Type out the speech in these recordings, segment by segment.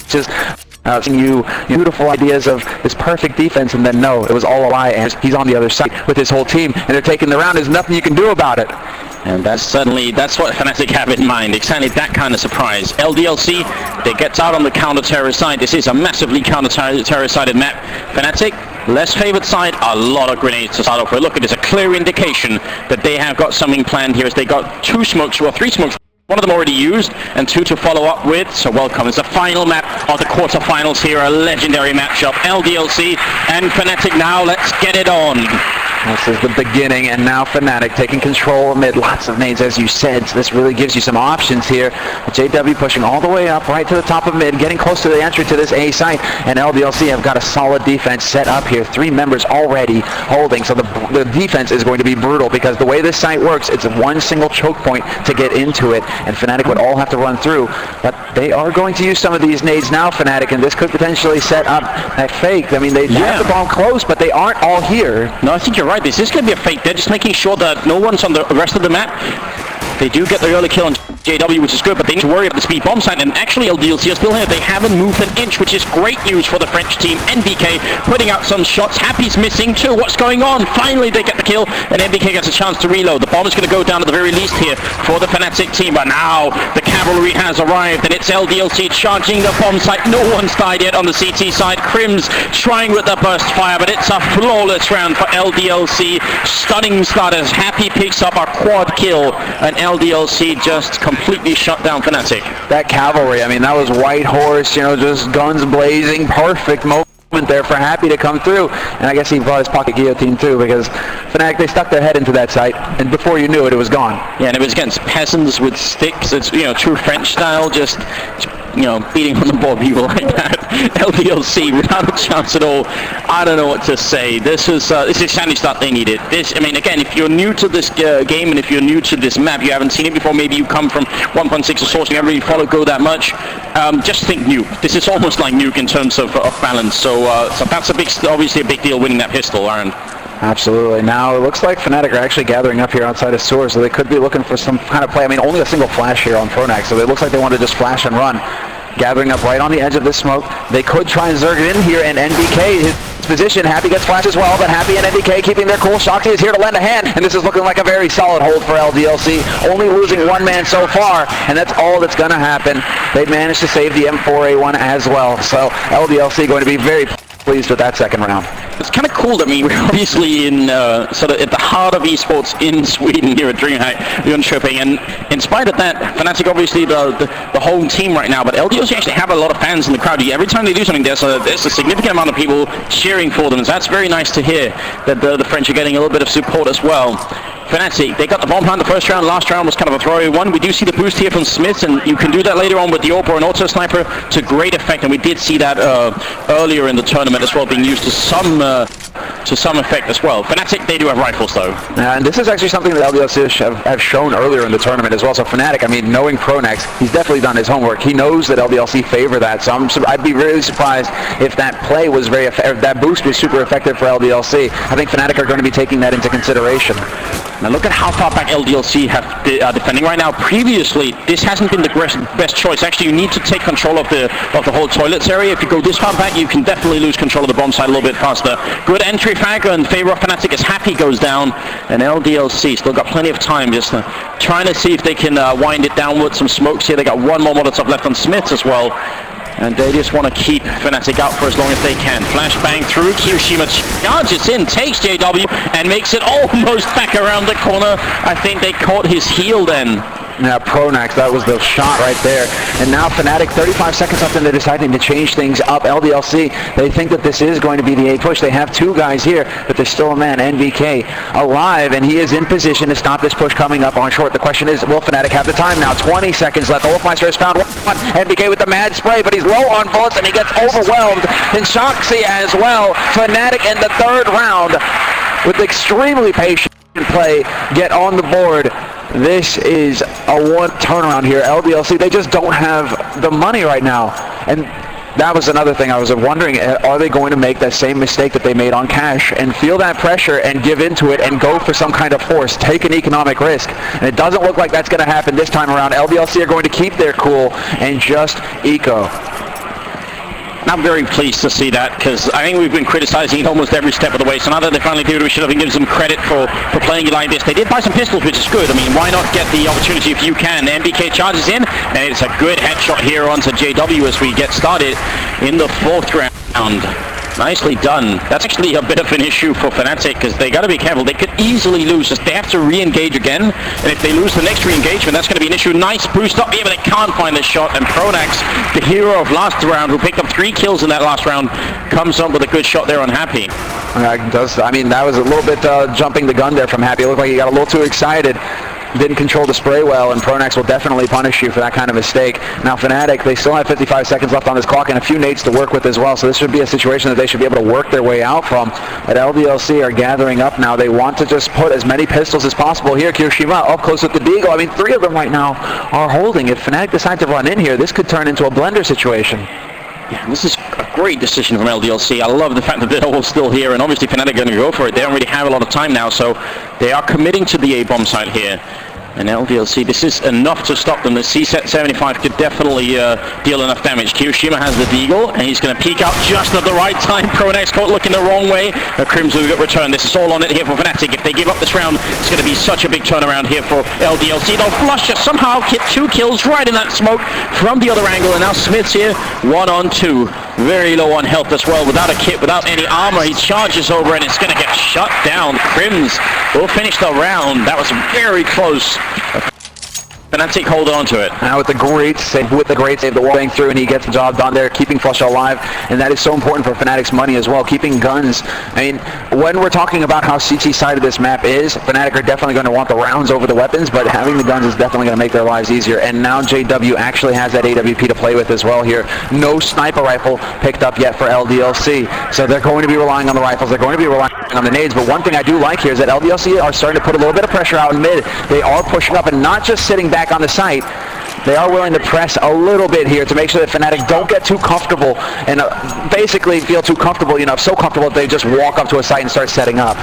just you beautiful ideas of this perfect defense, and then no, it was all a lie, and he's on the other side with his whole team, and they're taking the round. There's nothing you can do about it. And that's what Fnatic have in mind, exactly that kind of surprise. LDLC, they get out on the counter-terror side. This is a massively counter-terror sided map. Fnatic, less favored side, a lot of grenades to start off with. Look, it is a clear indication that they have got something planned here, as they got 2 smokes, well 3 smokes. One of them already used, and 2 to follow up with, so welcome. It's the final map of the quarterfinals here, a legendary matchup. LDLC and Fnatic now, let's get it on. This is the beginning, and now Fnatic taking control amid lots of nades, as you said, so this really gives you some options here. JW pushing all the way up, right to the top of mid, getting close to the entry to this A site, and LDLC have got a solid defense set up here. 3 members already holding, so the defense is going to be brutal, because the way this site works, it's one single choke point to get into it, and Fnatic would all have to run through, but they are going to use some of these nades now, Fnatic, and this could potentially set up that fake. I mean, they have the bomb close, but they aren't all here. No, I think you're right. This is going to be a fake. They're just making sure that no one's on the rest of the map. They do get the early kill on JW, which is good, but they need to worry about the speed bomb side, and actually LDLC are still here. They haven't moved an inch, which is great news for the French team. NBK putting out some shots. Happy's missing too. What's going on? Finally they get the kill, and NBK gets a chance to reload. The bomb is going to go down at the very least here for the Fnatic team, but now the cavalry has arrived, and it's LDLC charging the bomb site. No one's died yet on the CT side. Crims trying with the burst fire, but it's a flawless round for LDLC. Stunning starters. Happy picks up a quad kill, and LDLC just completely shut down Fnatic. That cavalry, I mean, that was White Horse, you know, just guns blazing, perfect moment there for Happy to come through, and I guess he brought his pocket guillotine too, because Fnatic, they stuck their head into that site, and before you knew it, it was gone. Yeah, and it was against peasants with sticks. It's, you know, true French style, just, you know, beating on the ball people like that. LDLC without a chance at all. I don't know what to say. This is exactly stuff they needed. This, I mean, again, if you're new to this game, and if you're new to this map, you haven't seen it before, maybe you come from 1.6 or Source, you haven't really followed Go that much, just think Nuke. This is almost like Nuke in terms of balance, so that's obviously a big deal winning that pistol, Aaron. Absolutely. Now it looks like Fnatic are actually gathering up here outside of Source, so they could be looking for some kind of play. I mean, only a single flash here on Pronax, so it looks like they want to just flash and run. Gathering up right on the edge of this smoke. They could try and zerg it in here, and NBK, his position, Happy gets flash as well, but Happy and NBK keeping their cool. Shoxy is here to lend a hand, and this is looking like a very solid hold for LDLC. Only losing 1 man so far, and that's all that's going to happen. They managed to save the M4A1 as well, so LDLC going to be very pleased with that second round. It's kind of cool that we're obviously in sort of at the heart of esports in Sweden here at Dreamhack, Jönköping, and in spite of that, Fnatic obviously the home team right now, but LDLC actually have a lot of fans in the crowd. Every time they do something, there's a significant amount of people cheering for them, so that's very nice to hear that the French are getting a little bit of support as well. Fnatic, they got the bomb plant the first round. Last round was kind of a throwaway one. We do see the boost here from Smith, and you can do that later on with the AWP or an auto sniper to great effect, and we did see that earlier in the tournament as well, being used to some effect as well. Fnatic, they do have rifles though. And this is actually something that LDLC have shown earlier in the tournament as well. So Fnatic, I mean, knowing Pronax, he's definitely done his homework. He knows that LDLC favor that, so I'd be really surprised if that play was that boost was super effective for LDLC. I think Fnatic are going to be taking that into consideration. Now look at how far back LDLC are defending right now. Previously, this hasn't been the best choice. Actually, you need to take control of the whole toilets area. If you go this far back, you can definitely lose control of the bomb site a little bit faster. Good entry frag in favor of Fnatic as Happy goes down, and LDLC still got plenty of time, just trying to see if they can wind it down with some smokes here. They got 1 more Molotov left on Smith as well. And they just want to keep Fnatic out for as long as they can. Flashbang through, Kyoshima charges in, takes JW, and makes it almost back around the corner. I think they caught his heel then. Yeah, Pronax, that was the shot right there. And now Fnatic, 35 seconds left, and they're deciding to change things up. LDLC, they think that this is going to be the A push. They have 2 guys here, but there's still a man, NBK, alive, and he is in position to stop this push coming up on short. The question is, will Fnatic have the time now? 20 seconds left. Wolfmeister has found one. NBK with the mad spray, but he's low on bullets, and he gets overwhelmed. And Shoxy as well. Fnatic in the 3rd round, with extremely patient play, get on the board. This is a one turnaround here. LDLC, they just don't have the money right now. And that was another thing I was wondering, are they going to make that same mistake that they made on Cash and feel that pressure and give into it and go for some kind of force, take an economic risk? And it doesn't look like that's going to happen this time around. LDLC are going to keep their cool and just eco. I'm very pleased to see that, because I think we've been criticizing it almost every step of the way. So now that they finally did it, we should have given them credit for playing it like this. They did buy some pistols, which is good. I mean, why not get the opportunity if you can? MBK charges in, and it's a good headshot here onto JW as we get started in the 4th round. Nicely done. That's actually a bit of an issue for Fnatic, because they got to be careful. They could easily lose. They have to re-engage again, and if they lose the next re-engagement, that's going to be an issue. Nice boost up here, but they can't find the shot, and Pronax, the hero of last round, who picked up 3 kills in that last round, comes up with a good shot there on Happy. I mean, that was a little bit jumping the gun there from Happy. It looked like he got a little too excited. Didn't control the spray well, and Pronax will definitely punish you for that kind of mistake. Now Fnatic, they still have 55 seconds left on this clock and a few nades to work with as well, so this should be a situation that they should be able to work their way out from. But LDLC are gathering up now. They want to just put as many pistols as possible here. Kirishima up close with the Deagle. I mean, 3 of them right now are holding. If Fnatic decide to run in here, this could turn into a blender situation. Yeah, this is a great decision from LDLC. I love the fact that they're all still here, and obviously Fnatic are going to go for it. They don't really have a lot of time now, so they are committing to the A-bomb site here. And LDLC, this is enough to stop them. The C-Set 75 could definitely deal enough damage. Kirishima has the Deagle, and he's going to peek out just at the right time. Pronax caught looking the wrong way. Crimson will get returned. This is all on it here for Fnatic. If they give up this round, it's going to be such a big turnaround here for LDLC. They'll flush just somehow get 2 kills right in that smoke from the other angle, and now Smith's here, 1-on-2. Very low on health as well, without a kit, without any armor. He charges over, and it's going to get shut down. Crims will finish the round. That was very close. Fnatic holding on to it. Now with the great save, the wall going through, and he gets the job done there, keeping Flush alive, and that is so important for Fnatic's money as well, keeping guns. I mean, when we're talking about how CT side of this map is, Fnatic are definitely going to want the rounds over the weapons, but having the guns is definitely going to make their lives easier, and now JW actually has that AWP to play with as well here. No sniper rifle picked up yet for LDLC, so they're going to be relying on the rifles, they're going to be relying on the nades, but one thing I do like here is that LDLC are starting to put a little bit of pressure out in mid. They are pushing up and not just sitting back on the site. They are willing to press a little bit here to make sure that Fnatic don't get too comfortable and basically feel too comfortable, so comfortable that they just walk up to a site and start setting up.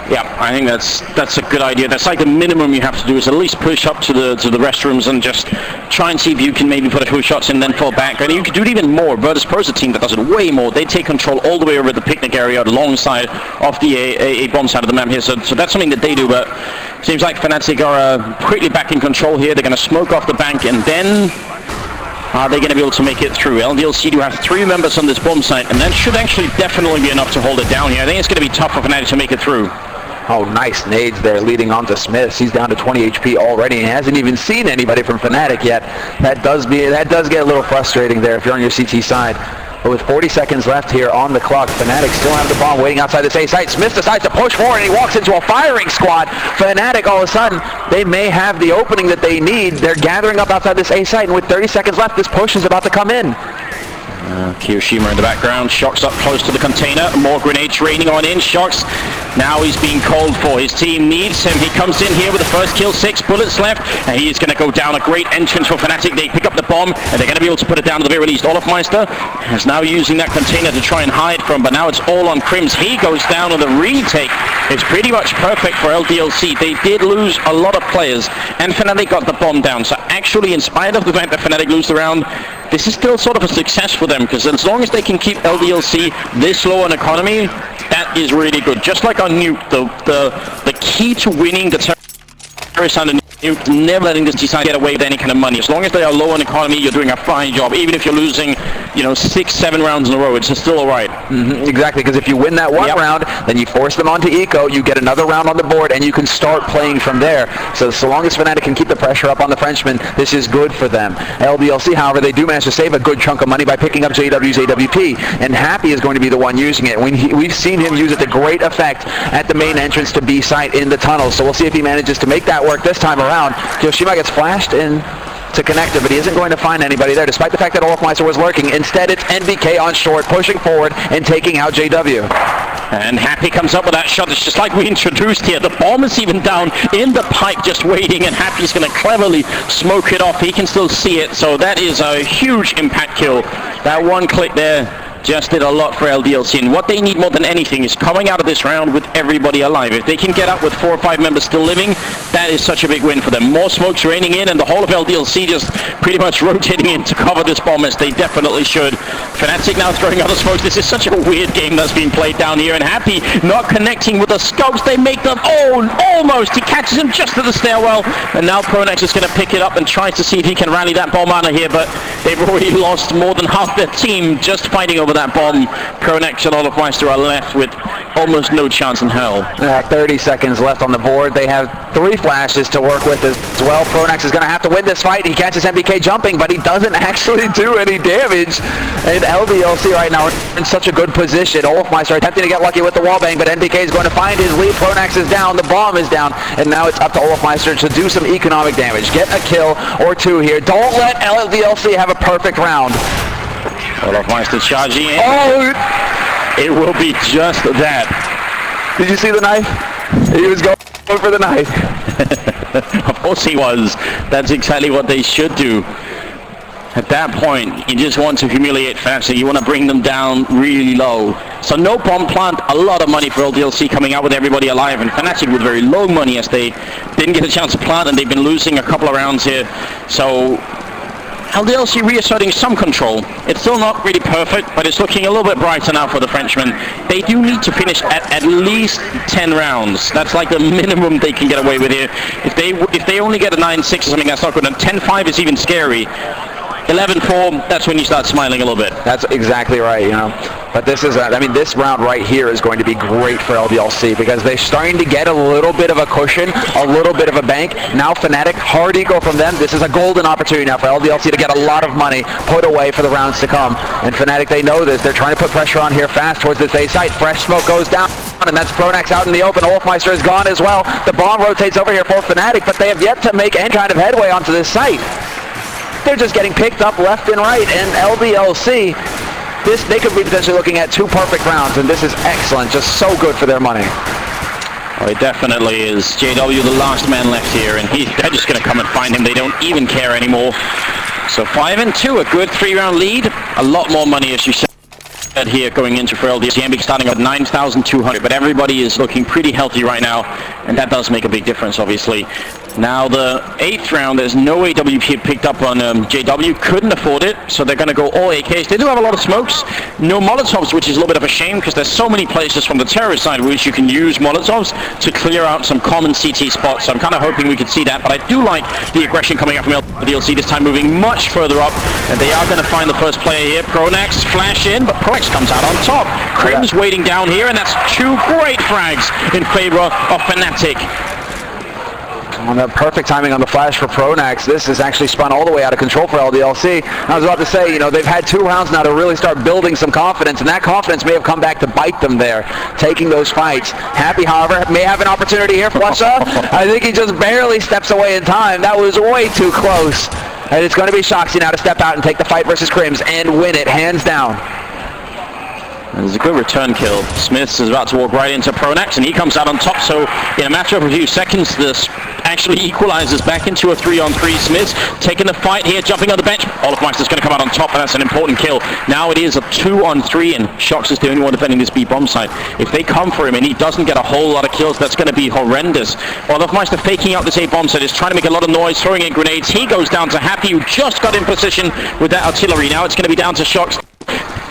Yeah, I think that's a good idea. That's like the minimum you have to do, is at least push up to the restrooms and just try and see if you can maybe put a few shots in, then fall back. And you can do it even more. Virtus Pro's a team that does it way more. They take control all the way over the picnic area alongside of the A-bomb side of the map here. So that's something that they do, but seems like Fnatic are quickly back in control here. They're going to smoke off the bank, and then are they going to be able to make it through? LDLC do have 3 members on this bomb site, and that should actually definitely be enough to hold it down here. I think it's going to be tough for Fnatic to make it through. Oh, nice nades there leading on to Smith. He's down to 20 HP already and hasn't even seen anybody from Fnatic yet. That does get a little frustrating there if you're on your CT side. But with 40 seconds left here on the clock, Fnatic still have the bomb waiting outside this A site. Smith decides to push forward, and he walks into a firing squad. Fnatic, all of a sudden, they may have the opening that they need. They're gathering up outside this A site, and with 30 seconds left, this push is about to come in. Kirishima in the background, Shox up close to the container, more grenades raining on in. Shox, now he's being called for, his team needs him. He comes in here with the first kill, 6 bullets left, and he is going to go down. A great entrance for Fnatic. They pick up the bomb, and they're going to be able to put it down to the very least. Olofmeister is now using that container to try and hide from, but now it's all on Crims. He goes down, and the retake is pretty much perfect for LDLC. They did lose a lot of players, and Fnatic got the bomb down. So actually, in spite of the fact that Fnatic lose the round, this is still sort of a success for them, because as long as they can keep LDLC this low on economy, that is really good. Just like on Nuke, the key to winning the terrorist under Nuke, never letting this decide get away with any kind of money. As long as they are low on economy, you're doing a fine job. Even if you're losing, 6-7 rounds in a row, it's still all right. Exactly, because if you win that one round, then you force them onto eco, you get another round on the board, and you can start playing from there. So long as Fnatic can keep the pressure up on the Frenchman, this is good for them. LDLC, however, they do manage to save a good chunk of money by picking up JW's AWP, and Happy is going to be the one using it. We've seen him use it to great effect at the main entrance to B site in the tunnel, so we'll see if he manages to make that work this time around. Kirishima gets flashed in to connector, but he isn't going to find anybody there, despite the fact that Olofmeister was lurking. Instead, it's NBK on short, pushing forward and taking out JW. And Happy comes up with that shot. It's just like we introduced here. The bomb is even down in the pipe, just waiting, and Happy's going to cleverly smoke it off. He can still see it, so that is a huge impact kill. That one click there just did a lot for LDLC, and what they need more than anything is coming out of this round with everybody alive. If they can get out with 4 or 5 members still living, that is such a big win for them. More smokes raining in, and the whole of LDLC just pretty much rotating in to cover this bomb, as they definitely should. Fnatic now throwing other smokes. This is such a weird game that's being played down here, and Happy not connecting with the scopes. They make them, almost. He catches him just at the stairwell, and now Pronax is going to pick it up and tries to see if he can rally that bomb out of here, but they've already lost more than half their team just fighting over that bomb. Pronax and Olofmeister are left with almost no chance in hell. 30 seconds left on the board. They have 3 flashes to work with as well. Pronax is going to have to win this fight. He catches MBK jumping, but he doesn't actually do any damage. And LDLC right now in such a good position. Olofmeister attempting to get lucky with the wallbang, but MBK is going to find his lead. Pronax is down, the bomb is down, and now it's up to Olofmeister to do some economic damage. Get a kill or 2 here. Don't let LDLC have a perfect round. Olofmeister charging in. Oh! It will be just that. Did you see the knife? He was going for the knife. Of course he was. That's exactly what they should do. At that point, you just want to humiliate Fnatic. You want to bring them down really low. So no bomb plant, a lot of money for LDLC coming out with everybody alive, and Fnatic with very low money as they didn't get a chance to plant, and they've been losing a couple of rounds here. So LDLC reasserting some control. It's still not really perfect, but it's looking a little bit brighter now for the Frenchmen. They do need to finish at least 10 rounds. That's like the minimum they can get away with here. If they only get a 9-6 or something, that's not good. And 10-5 is even scary. 11-4, that's when you start smiling a little bit. That's exactly right, you know. But this is, this round right here is going to be great for LDLC because they're starting to get a little bit of a cushion, a little bit of a bank. Now Fnatic, hard eco from them. This is a golden opportunity now for LDLC to get a lot of money put away for the rounds to come. And Fnatic, they know this. They're trying to put pressure on here fast towards this A site. Fresh smoke goes down, and that's Pronax out in the open. Olofmeister is gone as well. The bomb rotates over here for Fnatic, but they have yet to make any kind of headway onto this site. They're just getting picked up left and right, and LDLC, they could be potentially looking at 2 perfect rounds, and this is excellent, just so good for their money. Well, it definitely is. JW, the last man left here, and they're just going to come and find him. They don't even care anymore. So 5-2, a good 3-round lead, a lot more money, as you said here going into for LDLC. MBK starting at 9,200, but everybody is looking pretty healthy right now, and that does make a big difference, obviously. Now the 8th round, there's no AWP picked up on JW, couldn't afford it, so they're going to go all AKs. They do have a lot of smokes, no Molotovs, which is a little bit of a shame because there's so many places from the terrorist side which you can use Molotovs to clear out some common CT spots, so I'm kind of hoping we could see that, but I do like the aggression coming up from LDLC this time, moving much further up, and they are going to find the first player here. Pronax flash in, but Pronax comes out on top. Crim's waiting down here, and that's 2 great frags in favor of Fnatic. On the perfect timing on the flash for Pronax. This is actually spun all the way out of control for LDLC. I was about to say, you know, they've had 2 rounds now to really start building some confidence, and that confidence may have come back to bite them there, taking those fights. Happy, however, may have an opportunity here for Flusha. I think he just barely steps away in time. That was way too close. And it's going to be Shoxy now to step out and take the fight versus Crims and win it, hands down. There's a good return kill. Smiths is about to walk right into Pronax, and he comes out on top, so in a matter of a few seconds, this actually equalizes back into a 3-on-3. Smiths taking the fight here, jumping on the bench. Olofmeister's going to come out on top, and that's an important kill. Now it is a 2-on-3, and Shox is the only one defending this B bomb site. If they come for him and he doesn't get a whole lot of kills, that's going to be horrendous. Olofmeister faking out this A bomb site, is trying to make a lot of noise, throwing in grenades. He goes down to Happy, who just got in position with that artillery. Now it's going to be down to Shox.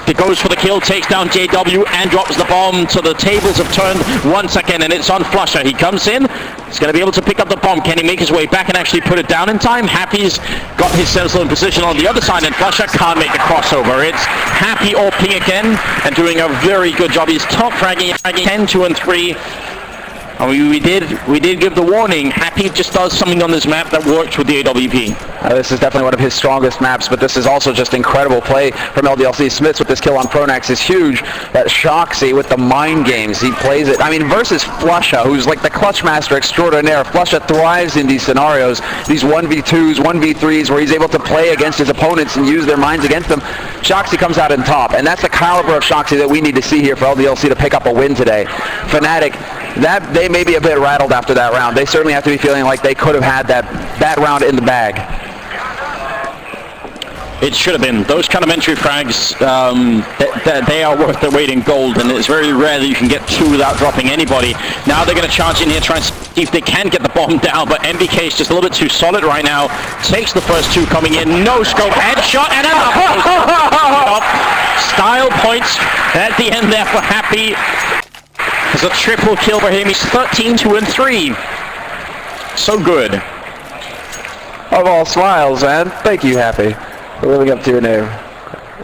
He goes for the kill, takes down JW and drops the bomb, so the tables have turned once again, and it's on Flusha. He comes in, he's going to be able to pick up the bomb. Can he make his way back and actually put it down in time? Happy's got his Sentinel in position on the other side, and Flusha can't make the crossover. It's Happy or Ping again, and doing a very good job. He's top fragging 10, 2, and 3. I mean, we did give the warning. Happy just does something on this map that works with the AWP. This is definitely one of his strongest maps, but this is also just incredible play from LDLC. Smiths with this kill on Pronax is huge. That Shoxy with the mind games, he plays it. I mean, versus Flusha, who's like the clutch master extraordinaire. Flusha thrives in these scenarios, these 1v2s, 1v3s, where he's able to play against his opponents and use their minds against them. Shoxy comes out on top, and that's the caliber of Shoxy that we need to see here for LDLC to pick up a win today. Fnatic, that they may be a bit rattled after that round. They certainly have to be feeling like they could have had that round in the bag. It should have been. Those kind of entry frags, they are worth their weight in gold, and it's very rare that you can get two without dropping anybody. Now they're going to charge in here, try and see if they can get the bomb down, but MBK is just a little bit too solid right now. Takes the first two coming in, no scope, headshot, and another style points at the end there for Happy. It's a triple kill for him. He's 13, 2, and 3. So good. Of all smiles, man. Thank you, Happy, for living up to your name.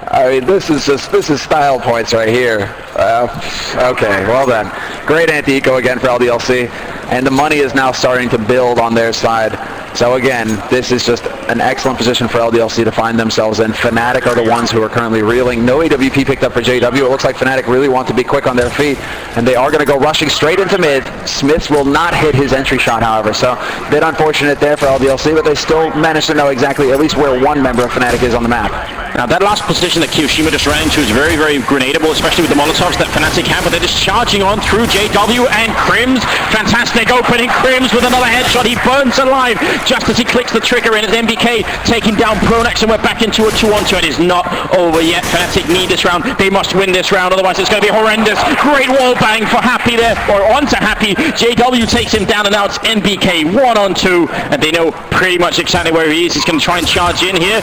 I mean, this is style points right here. Okay, well done. Great anti-eco again for LDLC, and the money is now starting to build on their side. So again, this is just an excellent position for LDLC to find themselves in. Fnatic are the ones who are currently reeling. No AWP picked up for JW. It looks like Fnatic really want to be quick on their feet, and they are going to go rushing straight into mid. Smiths will not hit his entry shot, however, so a bit unfortunate there for LDLC, but they still managed to know exactly at least where one member of Fnatic is on the map. Now that last position that Kiyoshima just ran into is very, very grenadable, especially with the Molotovs that Fnatic have, but they're just charging on through JW and Crims. Fantastic opening. Crims with another headshot. He burns alive just as he clicks the trigger in as MBK taking down Pronax, and we're back into a 2-on-2. It is not over yet. Fnatic need this round. They must win this round, otherwise it's going to be horrendous. Great wall bang for Happy there, or onto Happy. JW takes him down, and now it's MBK 1-on-2, and they know pretty much exactly where he is. He's going to try and charge in here.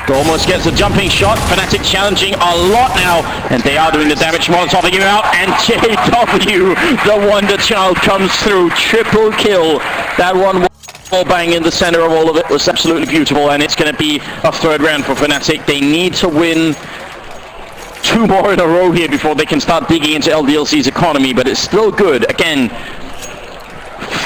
Almost gets a jumping shot. Fnatic challenging a lot now, and they are doing the damage. Molotoving him out, and JW, the wonder child, comes through. Triple kill. That one wall bang in the center of all of it was absolutely beautiful, and it's going to be a third round for Fnatic. They need to win 2 more in a row here before they can start digging into LDLC's economy, but it's still good. Again,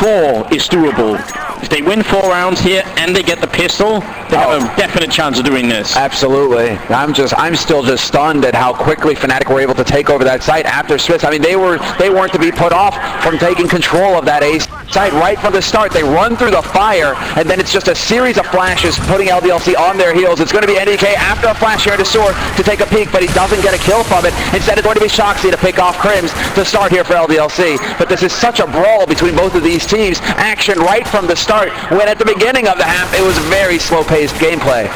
4 is doable. If they win 4 rounds here and they get the pistol, they have a definite chance of doing this. Absolutely. I'm still just stunned at how quickly Fnatic were able to take over that site after Smiths. I mean, they weren't to be put off from taking control of that A site right from the start. They run through the fire, and then it's just a series of flashes putting LDLC on their heels. It's going to be NDK after a flash here to Soar to take a peek, but he doesn't get a kill from it. Instead, it's going to be Shoxy to pick off Crims to start here for LDLC. But this is such a brawl between both of these teams. Action right from the start, when at the beginning of the half, it was very slow-paced gameplay.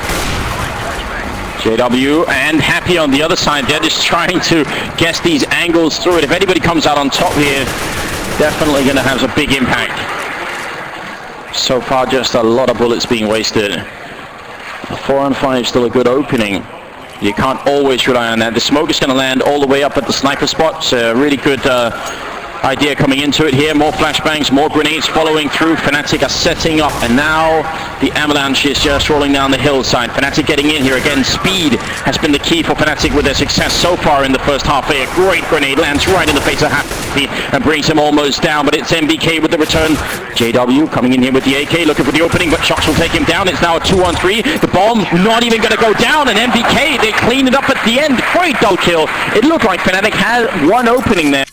JW and Happy on the other side. They're just trying to guess these angles through it. If anybody comes out on top here, definitely going to have a big impact. So far, just a lot of bullets being wasted. 4-on-5 still a good opening. You can't always rely on that. The smoke is going to land all the way up at the sniper spot. It's a really good idea coming into it here. More flashbangs, more grenades following through. Fnatic are setting up, and now the avalanche is just rolling down the hillside. Fnatic getting in here again. Speed has been the key for Fnatic with their success so far in the first half. A great grenade lands right in the face of Happy and brings him almost down, but it's MBK with the return. JW coming in here with the AK, looking for the opening, but Shox will take him down. It's now a 2-on-3. The bomb not even going to go down, and MBK, they clean it up at the end. Great double kill. It looked like Fnatic had one opening there,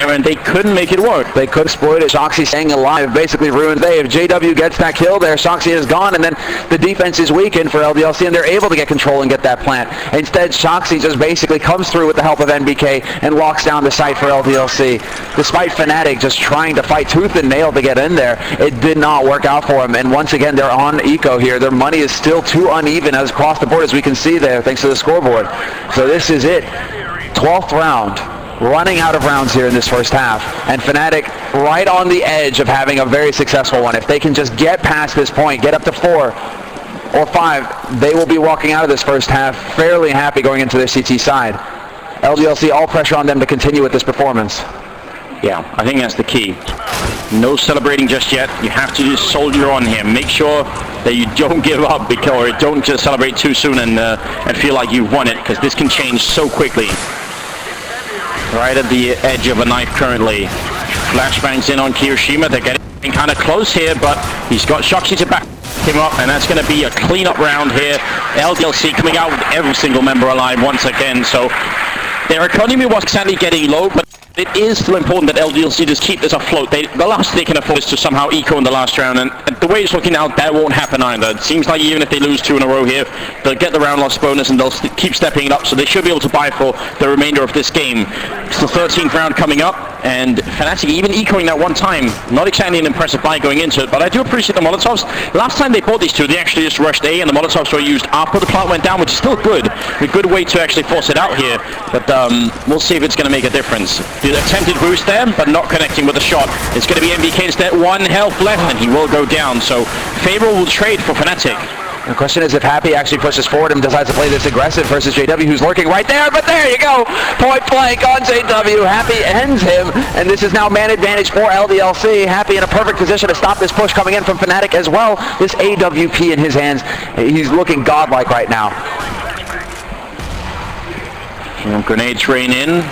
and they couldn't make it work. They could exploit it. Shoxy staying alive basically ruined the day. If JW gets that kill there, Shoxy is gone, and then the defense is weakened for LDLC, and they're able to get control and get that plant. Instead, Shoxy just basically comes through with the help of NBK and locks down the site for LDLC. Despite Fnatic just trying to fight tooth and nail to get in there, it did not work out for them, and once again, they're on eco here. Their money is still too uneven as across the board, as we can see there, thanks to the scoreboard. So this is it. 12th round. Running out of rounds here in this first half, and Fnatic right on the edge of having a very successful one. If they can just get past this point, get up to 4 or 5, they will be walking out of this first half fairly happy going into their CT side. LDLC, all pressure on them to continue with this performance. Yeah, I think that's the key. No celebrating just yet. You have to just soldier on here. Make sure that you don't give up, or don't just celebrate too soon and feel like you've won it, because this can change so quickly. Right at the edge of a knife currently. Flashbangs in on Kiyoshima. They're getting kind of close here, but he's got Shoxy to back him up, and that's going to be a cleanup round here. LDLC coming out with every single member alive once again, so their economy was sadly getting low, but it is still important that LDLC just keep this afloat. The last they can afford is to somehow eco in the last round, and the way it's looking now, that won't happen either. It seems like even if they lose 2 in a row here, they'll get the round loss bonus and they'll keep stepping it up, so they should be able to buy for the remainder of this game. It's the 13th round coming up, and Fnatic even ecoing that one time. Not exactly an impressive buy going into it, but I do appreciate the Molotovs. Last time they bought these two, they actually just rushed A, and the Molotovs were used after the plant went down, which is still good. A good way to actually force it out here, but we'll see if it's going to make a difference. The attempted boost there, but not connecting with the shot. It's going to be MBK instead. 1 health left, and he will go down, so favorable trade for Fnatic. The question is if Happy actually pushes forward and decides to play this aggressive versus JW, who's lurking right there, but there you go! Point blank on JW. Happy ends him, and this is now man advantage for LDLC. Happy in a perfect position to stop this push coming in from Fnatic as well. This AWP in his hands, he's looking godlike right now. Grenades rain in.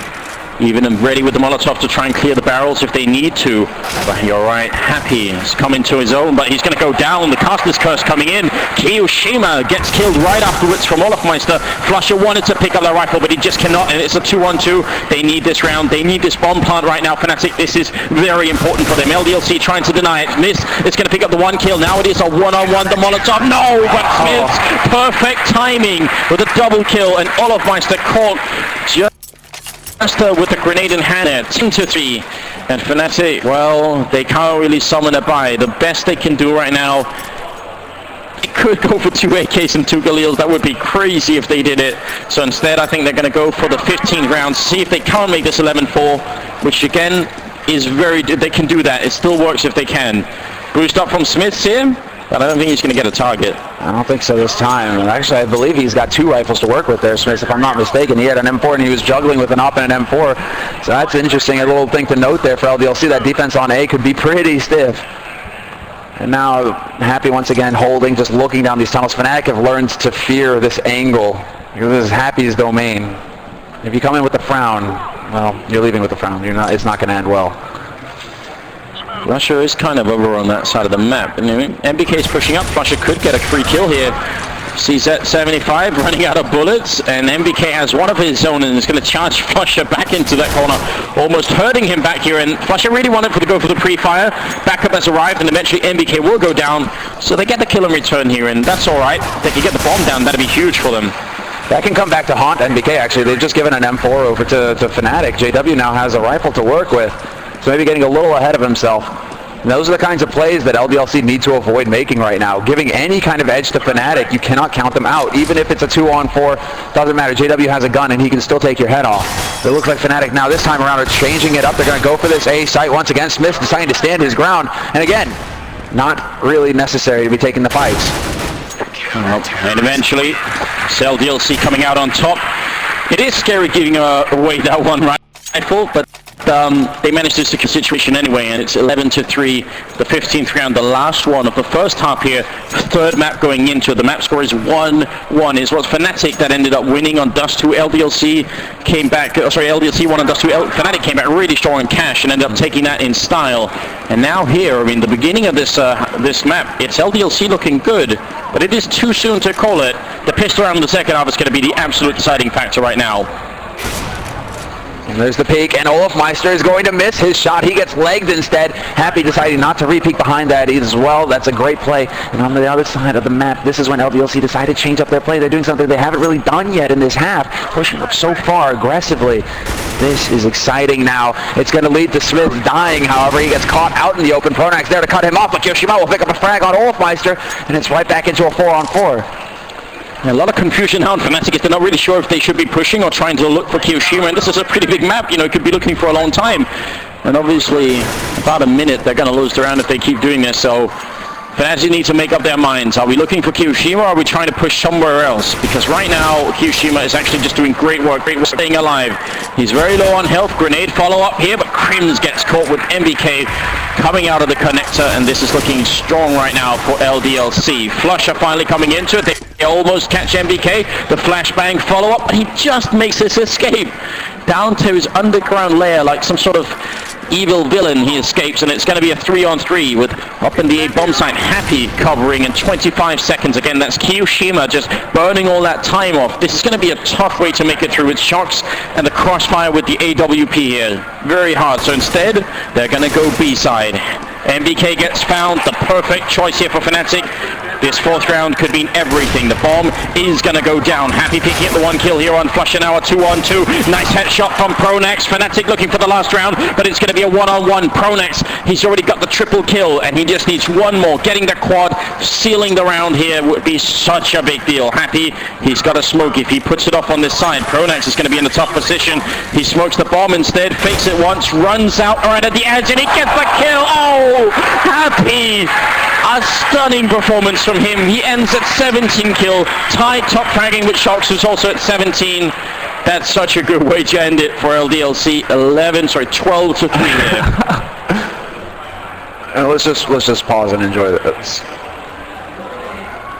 Even ready with the Molotov to try and clear the barrels if they need to. But you're right, Happy is coming to his own, but he's going to go down. The Caster's Curse coming in. Kiyoshima gets killed right afterwards from Olofmeister. Flusher wanted to pick up the rifle, but he just cannot, and it's a 2-on-2. They need this round. They need this bomb plant right now. Fnatic, this is very important for them. LDLC trying to deny it. Miss, it's going to pick up the 1 kill. Now it is a 1-on-1. The Molotov, no, but Smith's perfect timing with a double kill, and Olofmeister caught just with the grenade in hand at 10-3, and Fnatic, well, they can't really summon a buy. The best they can do right now, it could go for 2 AKs and 2 Galils. That would be crazy if they did it. So instead, I think they're going to go for the 15th round, see if they can't make this 11-4, which again is very, they can do that. It still works if they can. Boost up from Smiths here, but I don't think he's going to get a target. I don't think so this time. And actually, I believe he's got 2 rifles to work with there, Smith, if I'm not mistaken. He had an M4 and he was juggling with an AWP and an M4. So that's interesting. A little thing to note there for LDLC. That defense on A could be pretty stiff. And now Happy once again holding, just looking down these tunnels. Fnatic have learned to fear this angle, because this is Happy's domain. If you come in with a frown, well, you're leaving with a frown. It's not going to end well. Flusher is kind of over on that side of the map. MBK is pushing up. Flusher could get a free kill here. CZ75 running out of bullets, and MBK has one of his own and is going to charge Flusher back into that corner, almost hurting him back here. And Flusher really wanted to go for the pre-fire. Backup has arrived, and eventually MBK will go down. So they get the kill in return here, and that's all right. If they can get the bomb down, that'd be huge for them. That can come back to haunt MBK, actually. They've just given an M4 over to Fnatic. JW now has a rifle to work with, so maybe getting a little ahead of himself. And those are the kinds of plays that LDLC need to avoid making right now. Giving any kind of edge to Fnatic, you cannot count them out. Even if it's a 2-on-4, doesn't matter. JW has a gun and he can still take your head off. It looks like Fnatic now this time around are changing it up. They're going to go for this A site once again. Smith deciding to stand his ground. And again, not really necessary to be taking the fights. And eventually, LDLC coming out on top. It is scary giving away that one rifle, but they managed to secure the situation anyway, and it's 11-3, the 15th round, the last one of the first half here. Third map going into it. The map score is 1-1. It was Fnatic that ended up winning on Dust 2. LDLC came back, LDLC won on Dust 2. Fnatic came back really strong in cash and ended up taking that in style. And now here, I mean, the beginning of this this map, it's LDLC looking good, but it is too soon to call it. The pistol round in the second half is going to be the absolute deciding factor right now. And there's the peek, and Olofmeister is going to miss his shot. He gets legged instead. Happy deciding not to re-peek behind that as well. That's a great play. And on the other side of the map, this is when LDLC decided to change up their play. They're doing something they haven't really done yet in this half, pushing up so far aggressively. This is exciting now. It's going to lead to Smith dying, however. He gets caught out in the open. Pronax there to cut him off, but Kiyoshima will pick up a frag on Olofmeister, and it's right back into a 4-on-4. A lot of confusion now in Fnatic. They're not really sure if they should be pushing or trying to look for Kiyoshima, and this is a pretty big map, you know, it could be looking for a long time. And obviously, about a minute, they're going to lose the round if they keep doing this, so Fnatic need to make up their minds. Are we looking for Kiyoshima, or are we trying to push somewhere else? Because right now, Kiyoshima is actually just doing great work staying alive. He's very low on health. Grenade follow-up here, but Crims gets caught with MBK coming out of the connector, and this is looking strong right now for LDLC. Flusher finally coming into it. They almost catch MBK. The flashbang follow-up, but he just makes his escape down to his underground lair like some sort of evil villain, he escapes, and it's going to be a 3-on-3 with up in the A bomb site. Happy covering in 25 seconds. Again, that's Kiyoshima just burning all that time off. This is going to be a tough way to make it through with Shocks and the crossfire with the AWP here. Very hard. So instead, they're going to go B side. MBK gets found, the perfect choice here for Fnatic. This fourth round could mean everything. The bomb is going to go down. Happy picking up the 1 kill here on Flusher now, a 2-on-2. Nice headshot from Pronex. Fnatic looking for the last round, but it's going to be a 1-on-1. Pronex, he's already got the triple kill, and he just needs one more. Getting the quad, sealing the round here would be such a big deal. Happy, he's got a smoke. If he puts it off on this side, Pronex is going to be in a tough position. He smokes the bomb instead, fakes it once, runs out right at the edge, and he gets the kill. Oh, Happy! A stunning performance from him. He ends at 17 kill, tied top fragging with Shocks, who's also at 17. That's such a good way to end it for LDLC. 12 to 3 here. Let's just pause and enjoy this.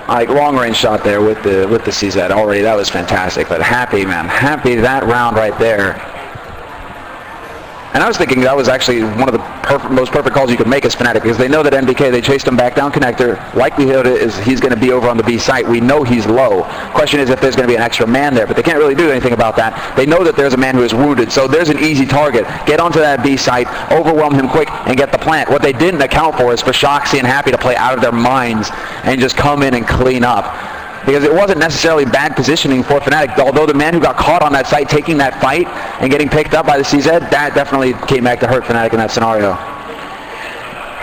Like long range shot there with the CZ already. That was fantastic. But Happy, man, Happy, that round right there. And I was thinking that was actually one of the most perfect calls you could make as Fnatic, because they know that NBK, they chased him back down connector. Likelihood is he's going to be over on the B site. We know he's low. Question is if there's going to be an extra man there, but they can't really do anything about that. They know that there's a man who is wounded, so there's an easy target. Get onto that B site, overwhelm him quick, and get the plant. What they didn't account for is for Shoxy and Happy to play out of their minds and just come in and clean up. Because it wasn't necessarily bad positioning for Fnatic, although the man who got caught on that site taking that fight and getting picked up by the CZ, that definitely came back to hurt Fnatic in that scenario.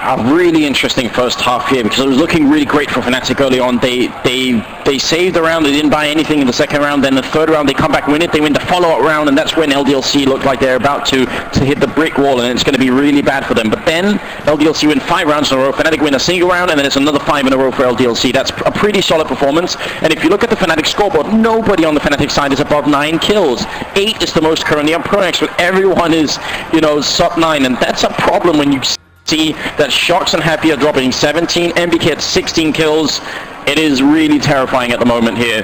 A really interesting first half here, because it was looking really great for Fnatic early on. They saved the round, they didn't buy anything in the second round, then the third round they come back, win it, they win the follow-up round, and that's when LDLC looked like they're about to hit the brick wall, and it's going to be really bad for them. But then LDLC win 5 rounds in a row, Fnatic win a single round, and then it's another 5 in a row for LDLC. That's a pretty solid performance, and if you look at the Fnatic scoreboard, nobody on the Fnatic side is above 9 kills. 8 is the most currently on Pronex, but everyone is, sub 9, and that's a problem when you see that Shocks and Happy are dropping 17, MBK at 16 kills. It is really terrifying at the moment here.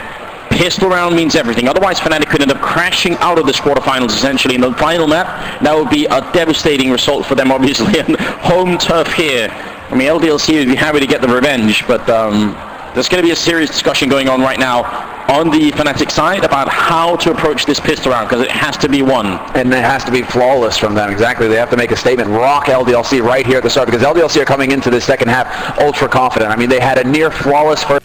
Pistol round means everything. Otherwise, Fnatic could end up crashing out of this quarterfinals essentially in the final map. That would be a devastating result for them, obviously. And home turf here. I mean, LDLC would be happy to get the revenge, but there's going to be a serious discussion going on right now on the Fnatic side about how to approach this pistol round, because it has to be won. And it has to be flawless from them, exactly. They have to make a statement, rock LDLC right here at the start, because LDLC are coming into the second half ultra confident. I mean, they had a near flawless first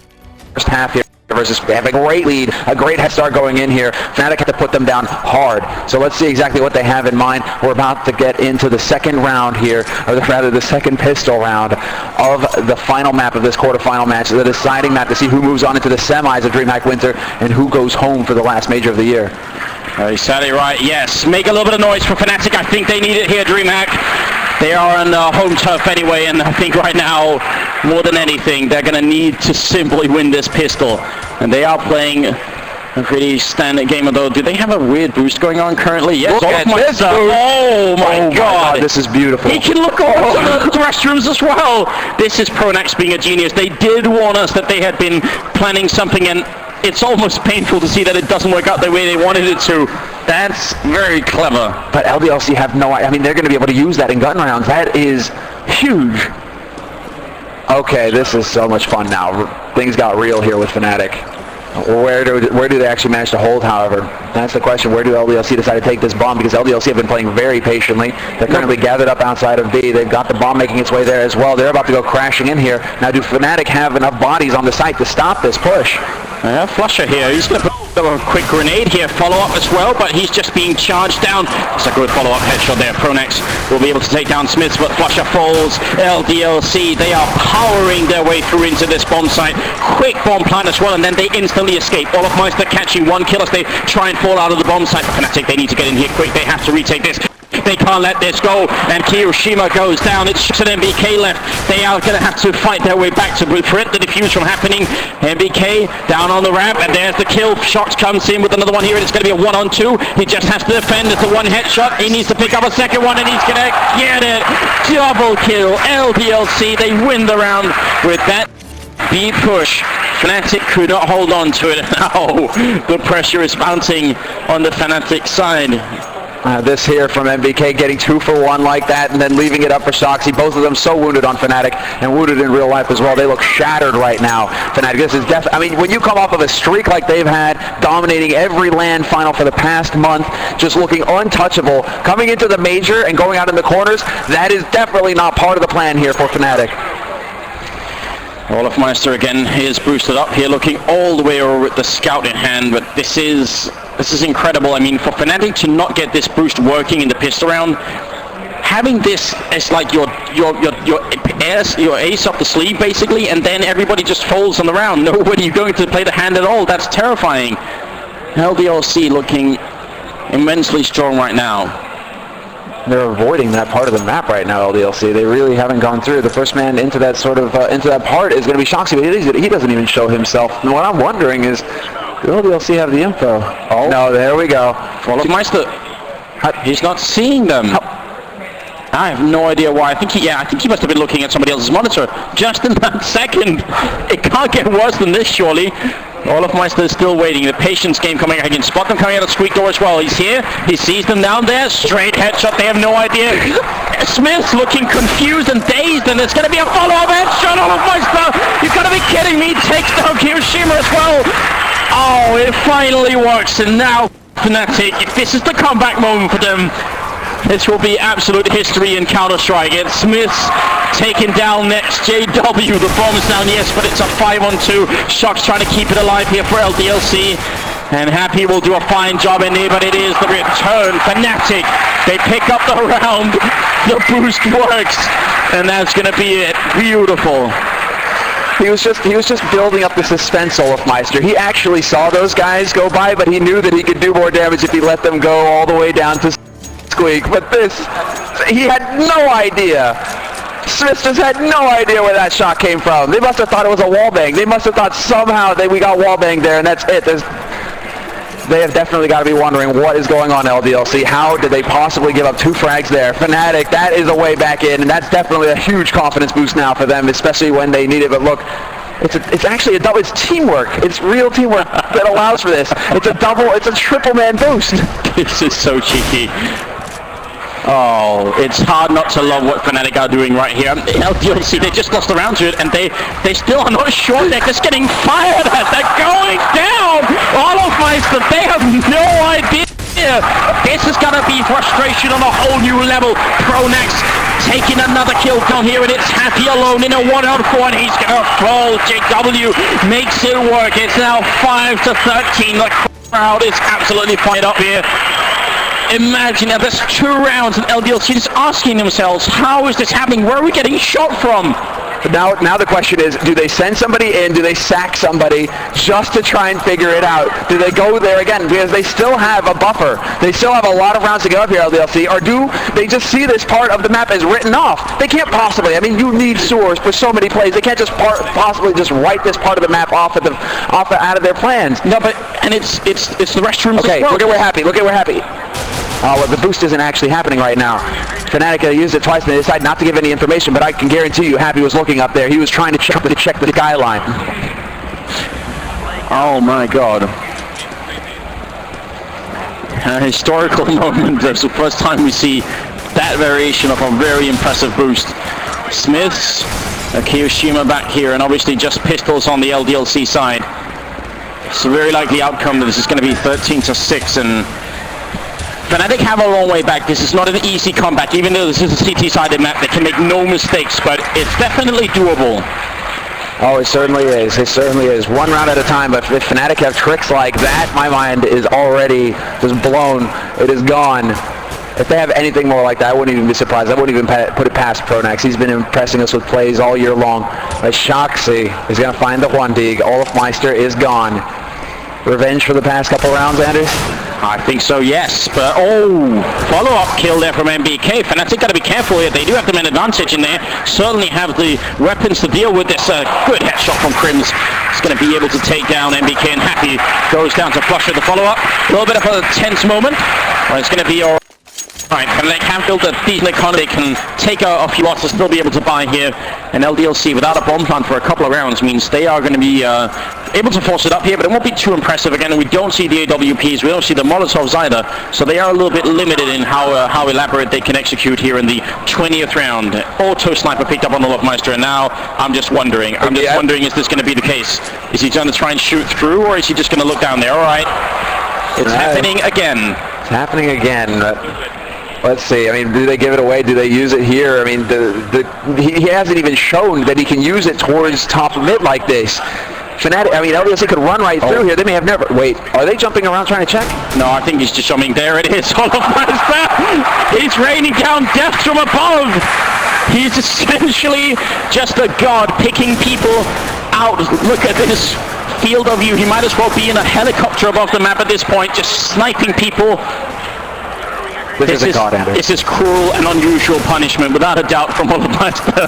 half here versus, they have a great lead, a great head start going in here. Fnatic had to put them down hard. So let's see exactly what they have in mind. We're about to get into the second round here, or rather the second pistol round of the final map of this quarterfinal match, the deciding map to see who moves on into the semis of Dreamhack Winter and who goes home for the last major of the year. Exactly right, yes. Make a little bit of noise for Fnatic. I think they need it here, Dreamhack. They are on home turf anyway, and I think right now, more than anything, they're going to need to simply win this pistol. And they are playing a pretty standard game, although do they have a weird boost going on currently? Yes. Look at this. Oh my god. This is beautiful. He can look over to the restrooms as well. This is Pronex being a genius. They did warn us that they had been planning something, and it's almost painful to see that it doesn't work out the way they wanted it to. That's very clever. But LDLC have no idea. I mean, they're going to be able to use that in gun rounds. That is huge. Okay, this is so much fun now. Things got real here with Fnatic. Where do they actually manage to hold, however? That's the question. Where do LDLC decide to take this bomb? Because LDLC have been playing very patiently. They're currently gathered up outside of B. They've got the bomb making its way there as well. They're about to go crashing in here. Now, do Fnatic have enough bodies on the site to stop this push? Yeah, Flusher here. He's going to put a quick grenade here, follow-up as well, but he's just being charged down. It's a good follow-up headshot there. Pronex will be able to take down Smiths, but Flusher falls. LDLC, they are powering their way through into this bomb site. Quick bomb plant as well, and then they instantly escape. Olaf Meister catching 1 kill as they try and fall out of the bomb site. Fnatic, they need to get in here quick. They have to retake this. They can't let this go, and Kiyoshima goes down. It's just an MBK left. They are going to have to fight their way back to prevent the defuse from happening. MBK down on the ramp, and there's the kill. Shocks comes in with another one here, and it's going to be a 1-on-2. He just has to defend. It's a 1 headshot. He needs to pick up a second one, and he's going to get it. Double kill. LDLC, they win the round with that B push. Fnatic could not hold on to it. Now the pressure is mounting on the Fnatic side. This here from MBK getting 2 for 1 like that and then leaving it up for Shoxy. Both of them so wounded on Fnatic and wounded in real life as well. They look shattered right now. Fnatic, this is I mean, when you come off of a streak like they've had, dominating every LAN final for the past month, just looking untouchable, coming into the major and going out in the corners, that is definitely not part of the plan here for Fnatic. Olofmeister again is boosted up here, looking all the way over with the scout in hand, but this is incredible. I mean, for Fnatic to not get this boost working in the pistol round, having this as like your ace up the sleeve basically, and then everybody just folds on the round. Nobody going to play the hand at all. That's terrifying. LDLC looking immensely strong right now. They're avoiding that part of the map right now, LDLC. They really haven't gone through. The first man into that sort of into that part is going to be Shoxy, but he doesn't even show himself. And what I'm wondering is, do LDLC have the info? Oh no, there we go. Olofmeister, he's not seeing them. I have no idea why. I think he must have been looking at somebody else's monitor just in that second. It can't get worse than this, surely. Olofmeister is still waiting. The patience game coming. I can spot them coming out of the street door as well. He's here. He sees them down there. Straight headshot. They have no idea. Smith's looking confused and dazed, and it's going to be a follow-up headshot. Olofmeister, you've got to be kidding me. Takes down Hiroshima as well. Oh, it finally works. And now Fnatic, if this is the comeback moment for them, this will be absolute history in Counter-Strike. It's Smith's taken down next. JW, the bomb is down, yes, but it's a 5-on-2. Shock's trying to keep it alive here for LDLC. And Happy will do a fine job in there, but it is the return. Fnatic, they pick up the round. The boost works. And that's going to be it. Beautiful. He was just building up the suspense, Olofmeister. He actually saw those guys go by, but he knew that he could do more damage if he let them go all the way down to Squeak. But this, he had no idea. Smith just had no idea where that shot came from. They must have thought it was a wallbang. They must have thought somehow that we got wallbanged there, and that's it. They have definitely got to be wondering what is going on, LDLC. How did they possibly give up 2 frags there? Fnatic, that is a way back in, and that's definitely a huge confidence boost now for them, especially when they need it. But look, it's actually a double. It's teamwork. It's real teamwork that allows for this. It's a triple man boost. This is so cheeky. Oh, it's hard not to love what Fnatic are doing right here. LDLC, they just lost the round to it, and they still are not sure. They're just getting fired at. They're going down. Olofmeister, they have no idea. This is going to be frustration on a whole new level. Pronax taking another kill down here, and it's Happy alone in a 1-on-4, and he's going to fall. JW makes it work. It's now 5-13. The crowd is absolutely fired up here. Imagine now, there's 2 rounds and LDLC is asking themselves, how is this happening? Where are we getting shot from? Now the question is, do they send somebody in? Do they sack somebody just to try and figure it out? Do they go there again? Because they still have a buffer. They still have a lot of rounds to go up here, LDLC. Or do they just see this part of the map as written off? They can't possibly. I mean, you need source for so many plays. They can't just possibly just write this part of the map off out of their plans. No, but it's the restrooms. Okay, as well. Look at where Happy. Oh, well, the boost isn't actually happening right now. Fnatic used it twice and they decided not to give any information, but I can guarantee you Happy was looking up there. He was trying to check the skyline. Oh my god. A historical moment. It's the first time we see that variation of a very impressive boost. Smiths, Kiyoshima back here, and obviously just pistols on the LDLC side. It's a very likely outcome that this is going to be 13-6, and Fnatic have a long way back. This is not an easy comeback, even though this is a CT-sided map. They can make no mistakes, but it's definitely doable. Oh, it certainly is. It certainly is. 1 round at a time, but if Fnatic have tricks like that, my mind is already just blown. It is gone. If they have anything more like that, I wouldn't even be surprised. I wouldn't even put it past Pronax. He's been impressing us with plays all year long. But Shoxy is going to find the 1-dig. Olofmeister is gone. Revenge for the past couple rounds, Anders? I think so, yes. But, follow-up kill there from MBK. Fnatic got to be careful here. They do have the main advantage in there. Certainly have the weapons to deal with this. Good headshot from Crims. He's going to be able to take down MBK, and Happy goes down to flush with the follow-up. A little bit of a tense moment. Well, it's going to be all Right, and they can build a decent economy. They can take a few losses, still be able to buy here. And LDLC without a bomb plant for a couple of rounds means they are going to be able to force it up here, but it won't be too impressive. Again, we don't see the AWPs, we don't see the Molotovs either, so they are a little bit limited in how elaborate they can execute here in the 20th round. Auto sniper picked up on the Olofmeister, and now I'm just wondering, is this going to be the case? Is he going to try and shoot through, or is he just going to look down there? All right, it's happening again. It's happening again. Let's see. I mean, do they give it away? Do they use it here? I mean, he hasn't even shown that he can use it towards top mid like this. Fnatic, I mean, LDLC could run right through here. They may have never. Wait, are they jumping around trying to check? No, I think he's just jumping. There it is. Olofmeister. He's raining down death from above. He's essentially just a god picking people out. Look at this field of view. He might as well be in a helicopter above the map at this point, just sniping people. This is cruel and unusual punishment, without a doubt, from Olofmeister.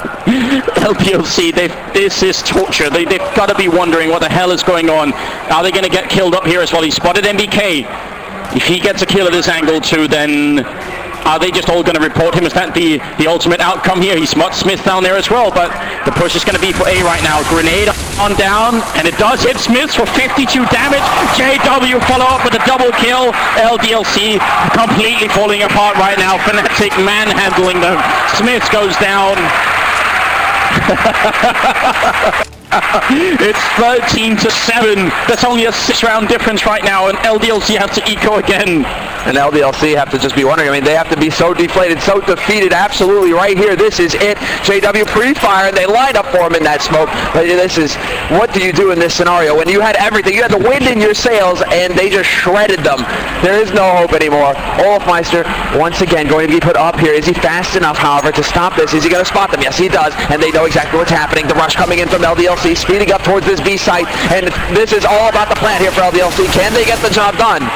LDLC, this is torture. They've got to be wondering what the hell is going on. Are they going to get killed up here as well? He spotted MBK. If he gets a kill at this angle too, then are they just all going to report him? Is that the ultimate outcome here? He spots Smith down there as well, but the push is going to be for A right now. Grenade on down, and it does hit Smith for 52 damage. JW follow up with a double kill. LDLC completely falling apart right now. Fnatic manhandling them. Smith goes down. It's 13-7. That's only a 6-round difference right now, and LDLC have to eco again. And LDLC have to just be wondering. I mean, they have to be so deflated, so defeated. Absolutely right here. This is it. JW pre-fire, and they line up for him in that smoke. But this is, what do you do in this scenario when you had everything? You had the wind in your sails, and they just shredded them. There is no hope anymore. Olofmeister, once again, going to be put up here. Is he fast enough, however, to stop this? Is he going to spot them? Yes, he does. And they know exactly what's happening. The rush coming in from LDLC, speeding up towards this B site. And this is all about the plant here for LDLC. Can they get the job done?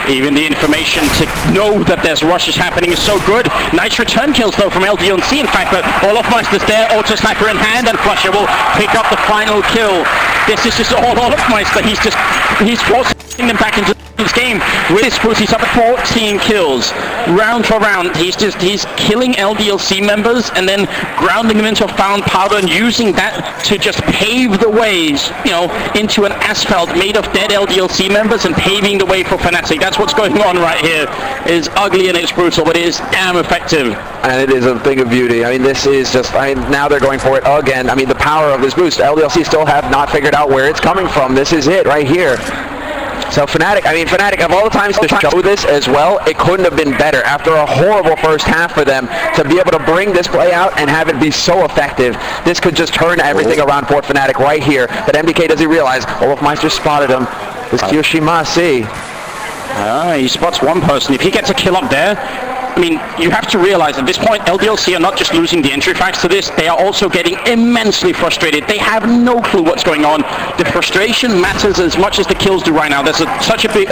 Even the information to know that there's rushes happening is so good. Nice return kills though from LDLC, in fact, but Olofmeister's there, auto sniper in hand, and Flusher will pick up the final kill. This is just all Olofmeister. He's forcing them back into this game. With his boost, he's up at 14 kills. Round for round, he's killing LDLC members and then grounding them into a found powder and using that to just pave the ways, you know, into an asphalt made of dead LDLC members and paving the way for Fnatic. That's what's going on right here. It is ugly and it's brutal, but it is damn effective. And it is a thing of beauty. I mean, this is just, now they're going for it again. I mean, the power of this boost. LDLC still have not figured out where it's coming from. This is it right here. So Fnatic, of all the times to show this as well, it couldn't have been better. After a horrible first half for them, to be able to bring this play out and have it be so effective, this could just turn everything around for Fnatic right here. But MBK doesn't realize, Olofmeister spotted him. This Kyoshimasi. He spots one person. If he gets a kill up there, I mean, you have to realize at this point, LDLC are not just losing the entry facts to this, they are also getting immensely frustrated. They have no clue what's going on. The frustration matters as much as the kills do right now. There's such a big,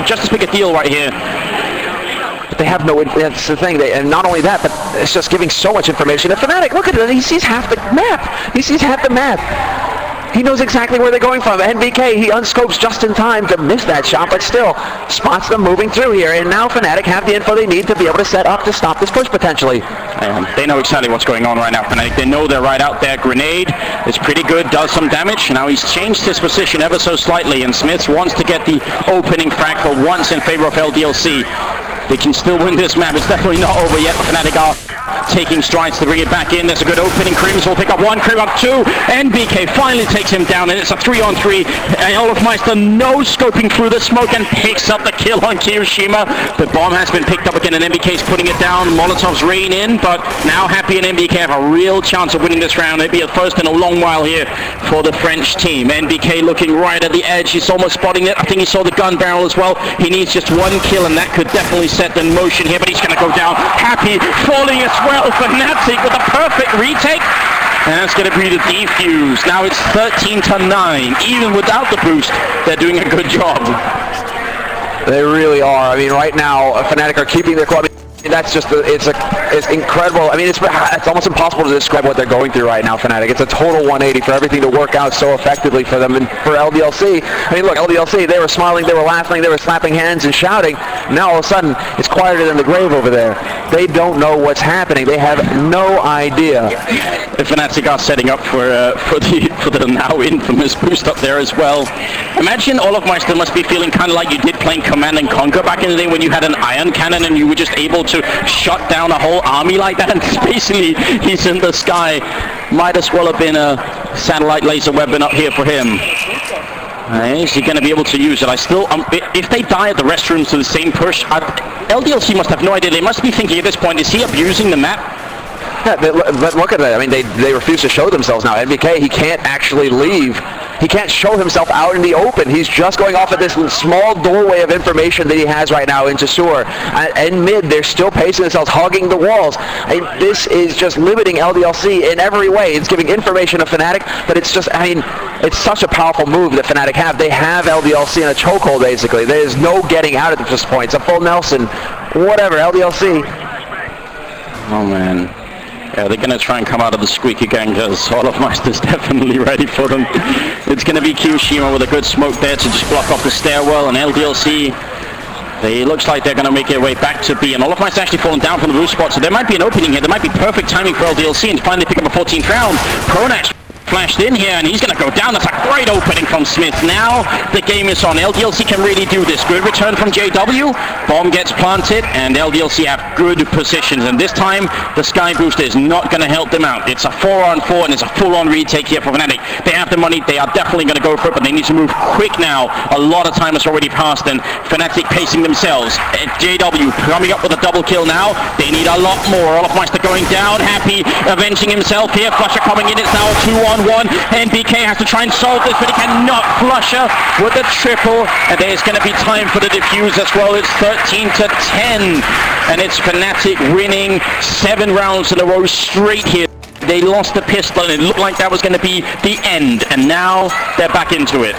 just as big a deal right here. But they have no, that's the thing, and not only that, but it's just giving so much information. And Fnatic, look at it, he sees half the map. He sees half the map. He knows exactly where they're going from. NBK, he unscopes just in time to miss that shot, but still spots them moving through here. And now Fnatic have the info they need to be able to set up to stop this push potentially. They know exactly what's going on right now, Fnatic. They know they're right out there. Grenade is pretty good, does some damage. Now he's changed his position ever so slightly, and Smith wants to get the opening frag for once in favor of LDLC. They can still win this map. It's definitely not over yet. Fnatic are taking strides to bring it back in. There's a good opening. Krims will pick up one, Krim up two. NBK finally takes him down, and it's a 3-on-3. And Olofmeister no-scoping through the smoke and picks up the kill on Kirishima. The bomb has been picked up again, and NBK's putting it down. Molotovs rain in, but now Happy and NBK have a real chance of winning this round. It'd be a first in a long while here for the French team. NBK looking right at the edge. He's almost spotting it. I think he saw the gun barrel as well. He needs just one kill, and that could definitely set the motion here, but he's going to go down. Happy falling as well. Fnatic with a perfect retake, and that's going to be the defuse. Now it's 13-9. Even without the boost, they're doing a good job. They really are. I mean, right now, Fnatic are keeping their club. that's just it's incredible. I mean, it's almost impossible to describe what they're going through right now, Fnatic. It's a total 180 for everything to work out so effectively for them. And for LDLC, I mean, look, LDLC, they were smiling, they were laughing, they were slapping hands and shouting. Now all of a sudden, it's quieter than the grave over there. They don't know what's happening. They have no idea. The Fnatic are setting up for the now infamous boost up there as well. Imagine all of Meister must be feeling kind of like you did playing Command and Conquer back in the day when you had an iron cannon and you were just able to shut down a whole army like that. And basically, he's in the sky. Might as well have been a satellite laser weapon up here for him. Is he going to be able to use it? If they die at the restrooms to the same push, LDLC must have no idea. They must be thinking at this point, is he abusing the map? Yeah, but look at that. I mean, they refuse to show themselves now. NBK, he can't actually leave. He can't show himself out in the open. He's just going off of this small doorway of information that he has right now into sewer. And mid, they're still pacing themselves, hugging the walls. I mean, this is just limiting LDLC in every way. It's giving information to Fnatic, but it's just, I mean, it's such a powerful move that Fnatic have. They have LDLC in a chokehold, basically. There is no getting out at this point. It's a full Nelson. Whatever, LDLC. Oh, man. Yeah, they're going to try and come out of the squeak again because All of Meister's definitely ready for them. It's going to be Kyoshima with a good smoke there to just block off the stairwell, and LDLC, it looks like they're going to make their way back to B, and All of Meister's actually fallen down from the roof spot, so there might be an opening here. There might be perfect timing for LDLC and finally pick up a 14th round. Pronax flashed in here, and he's going to go down. That's a great opening from Smith. Now the game is on. LDLC can really do this. Good return from JW. Bomb gets planted, and LDLC have good positions. And this time, the Sky Booster is not going to help them out. It's a 4-on-4, and it's a full-on retake here for Fnatic. They have the money. They are definitely going to go for it, but they need to move quick now. A lot of time has already passed, and Fnatic pacing themselves. JW coming up with a double kill now. They need a lot more. All of Meister going down. Happy avenging himself here. Flusher coming in. It's now a 2-on-1. NBK has to try and solve this, but he cannot. Flusher with the triple, and there's going to be time for the defuse as well. It's 13-10, and it's Fnatic winning 7 rounds in a row straight here. They lost the pistol, and it looked like that was going to be the end, and now they're back into it.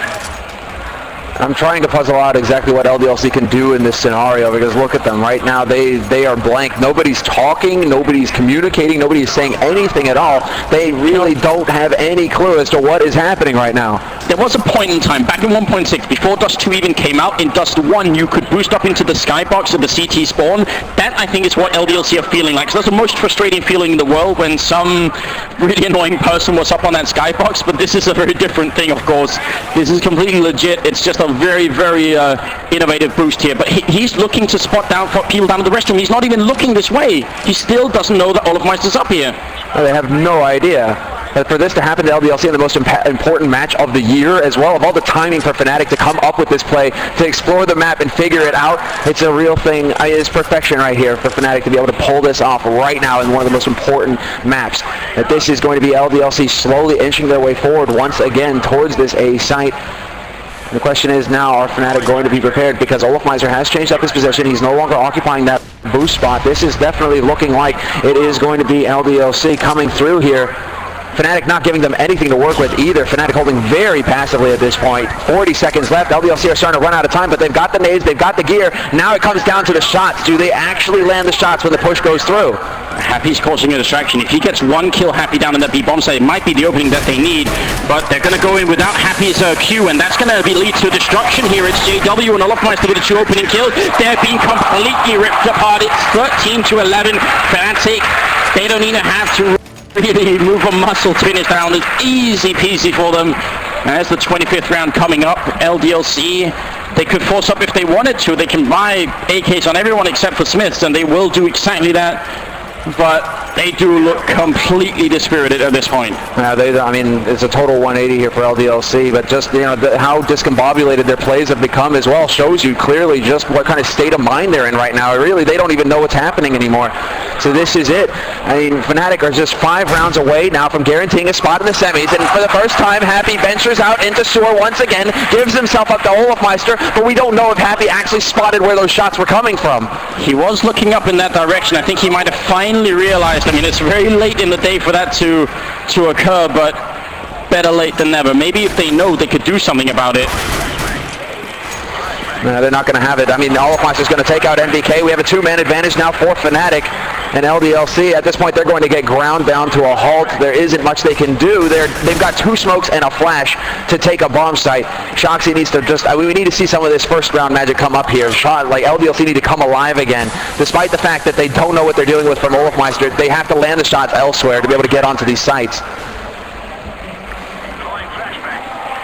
I'm trying to puzzle out exactly what LDLC can do in this scenario, because look at them right now. They are blank. Nobody's talking, nobody's communicating, nobody's saying anything at all. They really don't have any clue as to what is happening right now. There was a point in time back in 1.6 before Dust 2 even came out. In Dust 1 you could boost up into the skybox of the CT spawn. That I think is what LDLC are feeling like. So that's the most frustrating feeling in the world, when some really annoying person was up on that skybox. But this is a very different thing, of course. This is completely legit. It's just a very innovative boost here, but he's looking to spot down for people down in the restroom. He's not even looking this way. He still doesn't know that All of Meister's up here. Well, they have no idea. But for this to happen to LDLC in the most important match of the year as well, of all the timing for Fnatic to come up with this play, to explore the map and figure it out, it's a real thing. It's perfection right here for Fnatic to be able to pull this off right now in one of the most important maps. That this is going to be LDLC slowly inching their way forward once again towards this A site. The question is now, are Fnatic going to be prepared? Because Olofmeister has changed up his position. He's no longer occupying that boost spot. This is definitely looking like it is going to be LDLC coming through here. Fnatic not giving them anything to work with either. Fnatic holding very passively at this point. 40 seconds left. LDLC are starting to run out of time, but they've got the nades, they've got the gear. Now it comes down to the shots. Do they actually land the shots when the push goes through? Happy's causing a distraction. If he gets one kill Happy down in that B bomb site, it might be the opening that they need, but they're going to go in without Happy's Q, and that's going to lead to destruction here. It's JW and Olofmeister with the 2 opening kills. They're being completely ripped apart. It's 13-11. Fnatic, they don't even have to really move a muscle to finish the round. It's easy peasy for them. As the 25th round coming up, LDLC, they could force up if they wanted to. They can buy AKs on everyone except for Smiths, and they will do exactly that. But they do look completely dispirited at this point. I mean, it's a total 180 here for LDLC, but just, you know, how discombobulated their plays have become as well shows you clearly just what kind of state of mind they're in right now. Really, they don't even know what's happening anymore. So this is it. I mean, Fnatic are just 5 rounds away now from guaranteeing a spot in the semis, and for the first time, Happy ventures out into sewer once again, gives himself up to Olofmeister, but we don't know if Happy actually spotted where those shots were coming from. He was looking up in that direction. I think he might have finally realized. I mean, it's very late in the day for that to occur, but better late than never. Maybe if they know, they could do something about it. They're not going to have it. I mean, Olofmeister is going to take out NBK. We have a two-man advantage now for Fnatic and LDLC. At this point, they're going to get ground down to a halt. There isn't much they can do. They've got two smokes and a flash to take a bomb site. Shoxy needs to just, we need to see some of this first round magic come up here. Like LDLC need to come alive again. Despite the fact that they don't know what they're dealing with from Olofmeister, they have to land the shots elsewhere to be able to get onto these sites.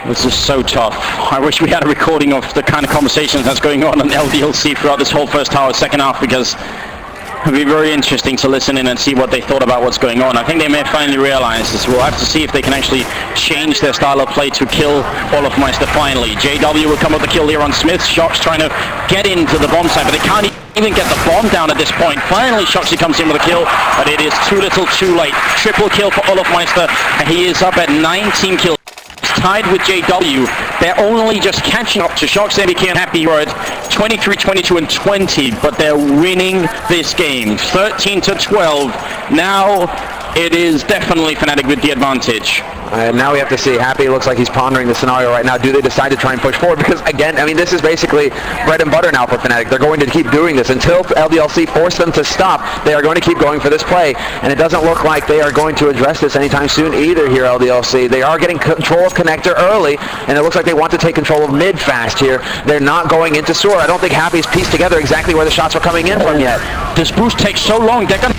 This is so tough. I wish we had a recording of the kind of conversations that's going on LDLC throughout this whole first half, second half, because it would be very interesting to listen in and see what they thought about what's going on. I think they may finally realize this. We'll have to see if they can actually change their style of play to kill Olofmeister finally. JW will come up with the kill here on Smith. Shox trying to get into the bomb site, but they can't even get the bomb down at this point. Finally, Shoxy comes in with a kill, but it is too little too late. Triple kill for Olofmeister, and he is up at 19 kills. Tied with JW. They're only just catching up to Shox, NBK, and Happy Word. 23, 22, and 20, but they're winning this game. 13-12. Now it is definitely Fnatic with the advantage. Now we have to see. Happy looks like he's pondering the scenario right now. Do they decide to try and push forward? Because again, I mean, this is basically bread and butter now for Fnatic. They're going to keep doing this until LDLC force them to stop. They are going to keep going for this play, and it doesn't look like they are going to address this anytime soon either here, LDLC. They are getting control of connector early, and it looks like they want to take control of mid fast here. They're not going into sewer. I don't think Happy's pieced together exactly where the shots are coming in from yet. This boost takes so long. They're going to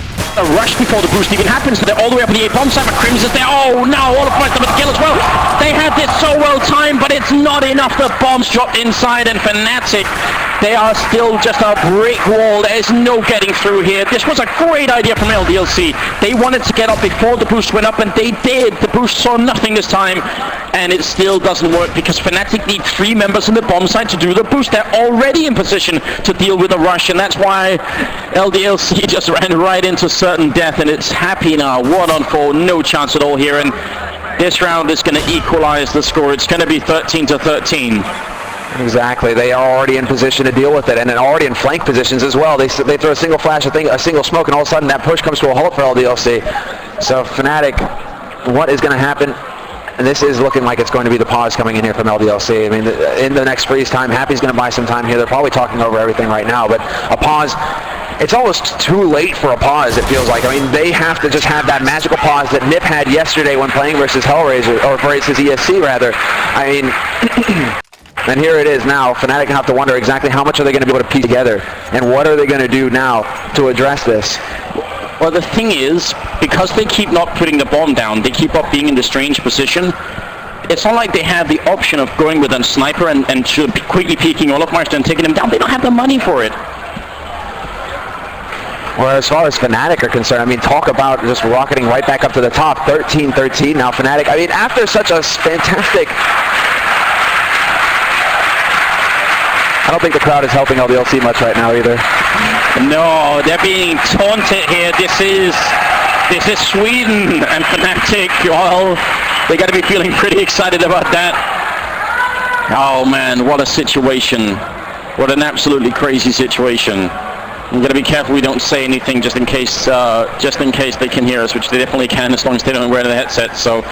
rush before the boost even happens. They're all the way up at the A bomb site, but Crims is there. Oh, now Olofmeister with the kill as well. They had this so well timed, but it's not enough. The bombs dropped inside, and Fnatic, they are still just a brick wall. There's no getting through here. This was a great idea from LDLC. They wanted to get up before the boost went up, and they did. The boost saw nothing this time, and it still doesn't work because Fnatic need 3 members in the bomb site to do the boost. They're already in position to deal with the rush, and that's why LDLC just ran right into certain death, and it's Happy now. 1-on-4, no chance at all here, and this round is going to equalize the score. It's going to be 13-13. Exactly. They are already in position to deal with it, and then already in flank positions as well. They throw a single flash, a single smoke, and all of a sudden that push comes to a halt for LDLC. So Fnatic, what is going to happen? And this is looking like it's going to be the pause coming in here from LDLC. I mean, in the next freeze time, Happy's going to buy some time here. They're probably talking over everything right now, but a pause, it's almost too late for a pause, it feels like. I mean, they have to just have that magical pause that Nip had yesterday when playing versus Hellraiser, or versus ESC rather. I mean, and here it is now. Fnatic have to wonder exactly how much are they going to be able to piece together, and what are they going to do now to address this? Well, the thing is, because they keep not putting the bomb down, they keep up being in the strange position. It's not like they have the option of going with a sniper and quickly peeking Olofmeister and taking him down. They don't have the money for it. Well, as far as Fnatic are concerned, I mean, talk about just rocketing right back up to the top. 13-13 now, Fnatic. I mean, after such a fantastic... I don't think the crowd is helping LDLC much right now either. No, they're being taunted here. This is Sweden, and Fnatic, well, they got to be feeling pretty excited about that. Oh man, what a situation. What an absolutely crazy situation. We're going to be careful we don't say anything just in case they can hear us, which they definitely can as long as they don't wear the headset. So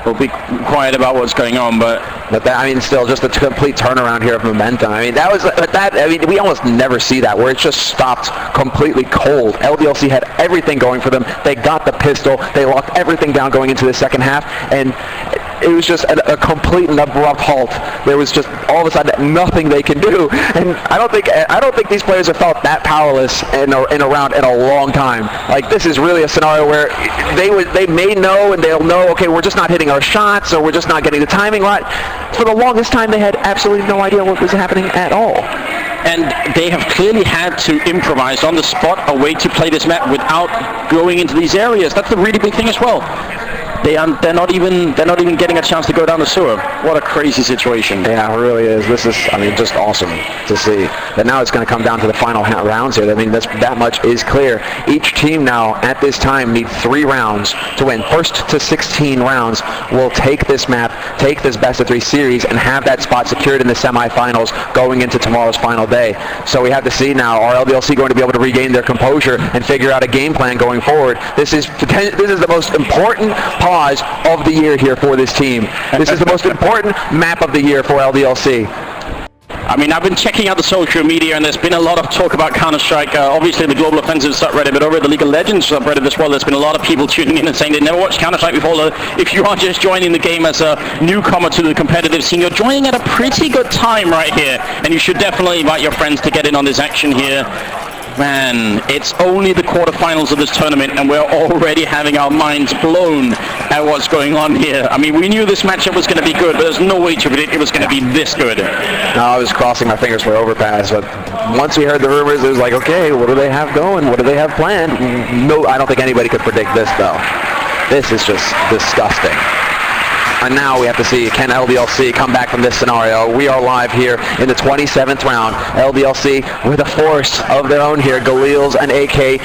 we'll be quiet about what's going on, but that, I mean, still just a complete turnaround here of momentum. I mean, I mean, we almost never see that, where it just stopped completely cold. LDLC had everything going for them. They got the pistol. They locked everything down going into the second half, and it was just a complete and abrupt halt. There was just all of a sudden nothing they can do, and I don't think these players have felt that powerless in a round in a long time. Like, this is really a scenario where they may know, and they'll know, okay, we're just not hitting our shots, or we're just not getting the timing right. For the longest time, they had absolutely no idea what was happening at all. And they have clearly had to improvise on the spot a way to play this map without going into these areas. That's the really big thing as well. They're not even getting a chance to go down the sewer. What a crazy situation. Yeah, it really is. This is, I mean, just awesome to see. But now it's going to come down to the final rounds here. I mean, that much is clear. Each team now at this time need 3 rounds to win. First to 16 rounds will take this map, take this best of 3 series, and have that spot secured in the semifinals going into tomorrow's final day. So we have to see now, are LDLC going to be able to regain their composure and figure out a game plan going forward? This is the most important pause of the year here for this team. This is the most important map of the year for LDLC. I mean, I've been checking out the social media, and there's been a lot of talk about Counter-Strike. Obviously, the Global Offensive subreddit, but over at the League of Legends subreddit as well, there's been a lot of people tuning in and saying they never watched Counter-Strike before. If you are just joining the game as a newcomer to the competitive scene, you're joining at a pretty good time right here, and you should definitely invite your friends to get in on this action here. Man, it's only the quarterfinals of this tournament, and we're already having our minds blown at what's going on here. I mean, we knew this matchup was going to be good, but there's no way to predict it was going to be this good. No, I was crossing my fingers for overpass, but once we heard the rumors, it was like, okay, what do they have going? What do they have planned? No, I don't think anybody could predict this, though. This is just disgusting. And now we have to see, can LDLC come back from this scenario? We are live here in the 27th round. LDLC with a force of their own here. Galil's and AK,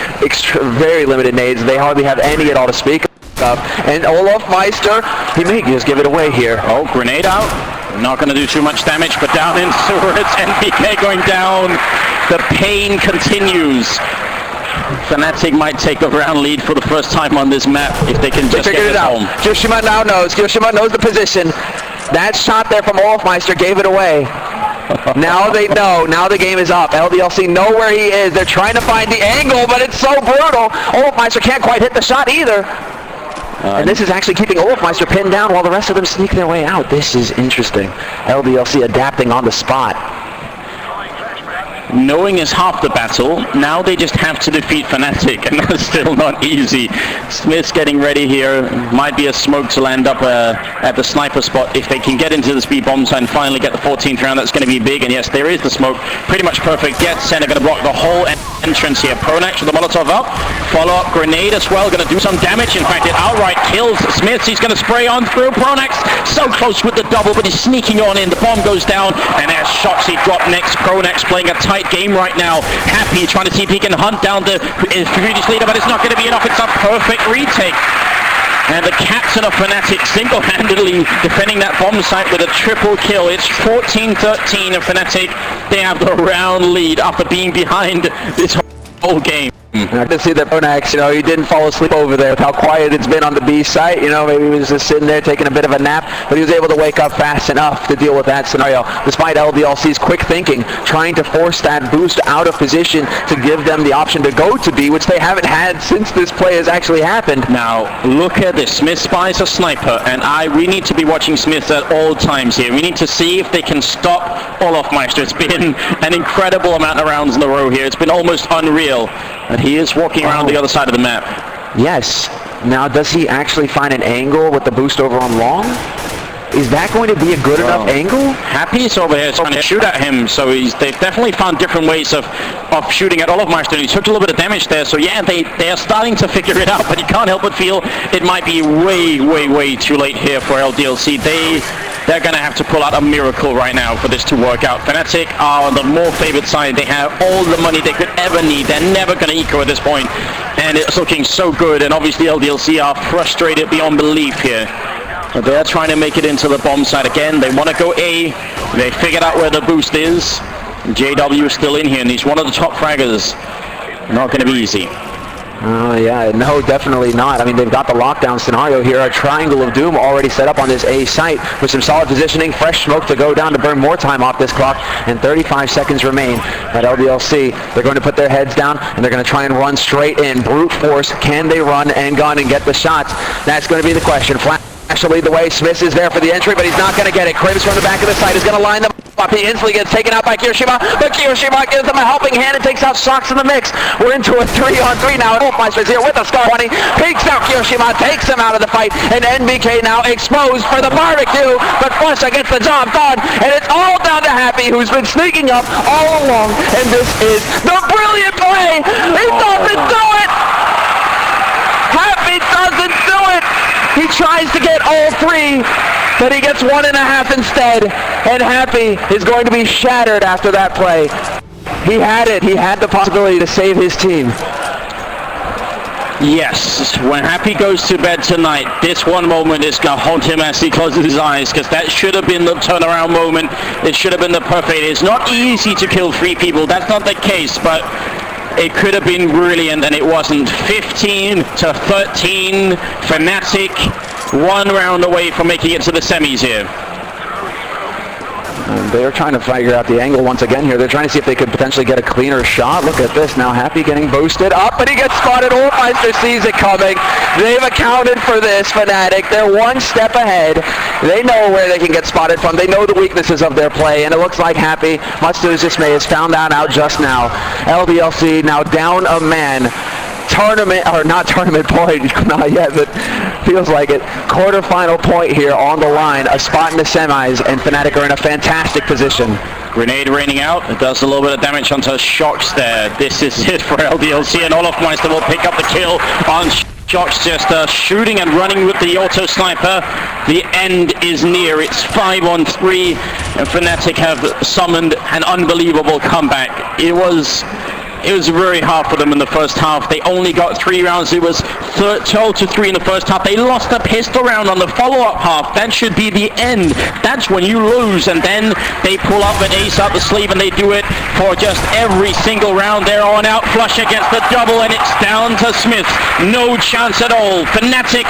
very limited nades. They hardly have any at all to speak of. And Olaf Meister, he may just give it away here. Oh, grenade out. Not going to do too much damage, but down in swords. NBK going down. The pain continues. Fnatic might take the round lead for the first time on this map if they can just get it home. Kyoshima now knows. Kyoshima knows the position. That shot there from Olafmeister gave it away. Now they know. Now the game is up. LDLC know where he is. They're trying to find the angle, but it's so brutal. Olafmeister can't quite hit the shot either. And this is actually keeping Olafmeister pinned down while the rest of them sneak their way out. This is interesting. LDLC adapting on the spot. Knowing is half the battle. Now they just have to defeat Fnatic, and that's still not easy. Smith's getting ready here. Might be a smoke to land up at the sniper spot. If they can get into the speed bomb site and finally get the 14th round, that's going to be big. And yes, there is the smoke. Pretty much perfect. Get center, going to block the whole entrance here. Pronax with the Molotov up. Follow-up grenade as well. Going to do some damage. In fact, it outright kills Smith. He's going to spray on through. Pronax so close with the double, but he's sneaking on in. The bomb goes down, and there's shots. He dropped next. Pronax playing a tight game right now. Happy trying to see if he can hunt down the previous leader, but it's not going to be enough. It's a perfect retake. And the captain of Fnatic single-handedly defending that bomb site with a triple kill. It's 14-13 of Fnatic. They have the round lead after being behind this whole game. I can see that Pronax, he didn't fall asleep over there with how quiet it's been on the B site. Maybe he was just sitting there taking a bit of a nap, but he was able to wake up fast enough to deal with that scenario, despite LDLC's quick thinking, trying to force that boost out of position to give them the option to go to B, which they haven't had since this play has actually happened. Now, look at this. Smith spies a sniper, and we need to be watching Smith at all times here. We need to see if they can stop Olafmeister. It's been an incredible amount of rounds in a row here. It's been almost unreal. And he is walking around the other side of the map. Yes. Now, does he actually find an angle with the boost over on long? Is that going to be a good enough angle? Happy's over here trying to shoot at him, so they've definitely found different ways of shooting at Olafmeister. He took a little bit of damage there, so yeah, they are starting to figure it out, but you can't help but feel it might be way too late here for LDLC. They're going to have to pull out a miracle right now for this to work out. Fnatic are on the more favored side. They have all the money they could ever need. They're never going to eco at this point, and it's looking so good, and obviously LDLC are frustrated beyond belief here. But they're trying to make it into the bomb site again. They want to go A. They figured out where the boost is. JW is still in here, and he's one of the top fraggers. Not going to be easy. Yeah, no, definitely not. I mean, they've got the lockdown scenario here. A triangle of doom already set up on this A site with some solid positioning, fresh smoke to go down to burn more time off this clock, and 35 seconds remain. At LDLC, they're going to put their heads down, and they're going to try and run straight in. Brute force, can they run and gun and get the shots? That's going to be the question. Flash to lead the way. Smith is there for the entry, but he's not going to get it. Krebs from the back of the site is going to line them up. He instantly gets taken out by Kyoshima, but Kyoshima gives them a helping hand and takes out Sox in the mix. We're into a 3-on-3 now. Olafmeister's here with a star 20. Peeks out Kyoshima, takes him out of the fight, and NBK now exposed for the barbecue, but Flusha gets the job done, and it's all down to Happy, who's been sneaking up all along, and this is the brilliant play. He doesn't do it! Happy doesn't do it! He tries to get all three, but he gets 1.5 instead, and Happy is going to be shattered after that play. He had it. He had the possibility to save his team. Yes, when Happy goes to bed tonight, this one moment is going to haunt him as he closes his eyes, because that should have been the turnaround moment. It should have been the perfect. It's not easy to kill 3 people. That's not the case, but it could have been brilliant, and it wasn't. 15-13, Fnatic, 1 round away from making it to the semis here. And they're trying to figure out the angle once again here. They're trying to see if they could potentially get a cleaner shot. Look at this now. Happy getting boosted up, but he gets spotted. Ormeister sees it coming. They've accounted for this, Fnatic. They're one step ahead. They know where they can get spotted from. They know the weaknesses of their play, and it looks like Happy, much to his dismay, has found that out just now. LDLC now down a man. Tournament, or not tournament point, not yet, but feels like it. Quarterfinal point here on the line, a spot in the semis, and Fnatic are in a fantastic position. Grenade raining out. It does a little bit of damage onto Shocks there. This is it for LDLC, and Olofmeister will pick up the kill on Shocks, just shooting and running with the auto sniper. The end is near. It's 5-on-3, and Fnatic have summoned an unbelievable comeback. It was very hard for them in the first half. They only got 3 rounds. It was 12-3 in the first half. They lost a pistol round on the follow-up half. That should be the end. That's when you lose, and then they pull up an ace up the sleeve, and they do it for just every single round. They're on out flush against the double, and it's down to Smith. No chance at all. Fnatic,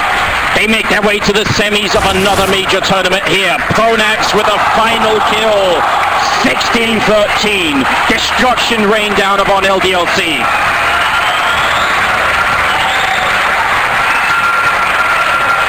they make their way to the semis of another major tournament here. Pronax with a final kill. 16-13. Destruction rained down upon LDLC.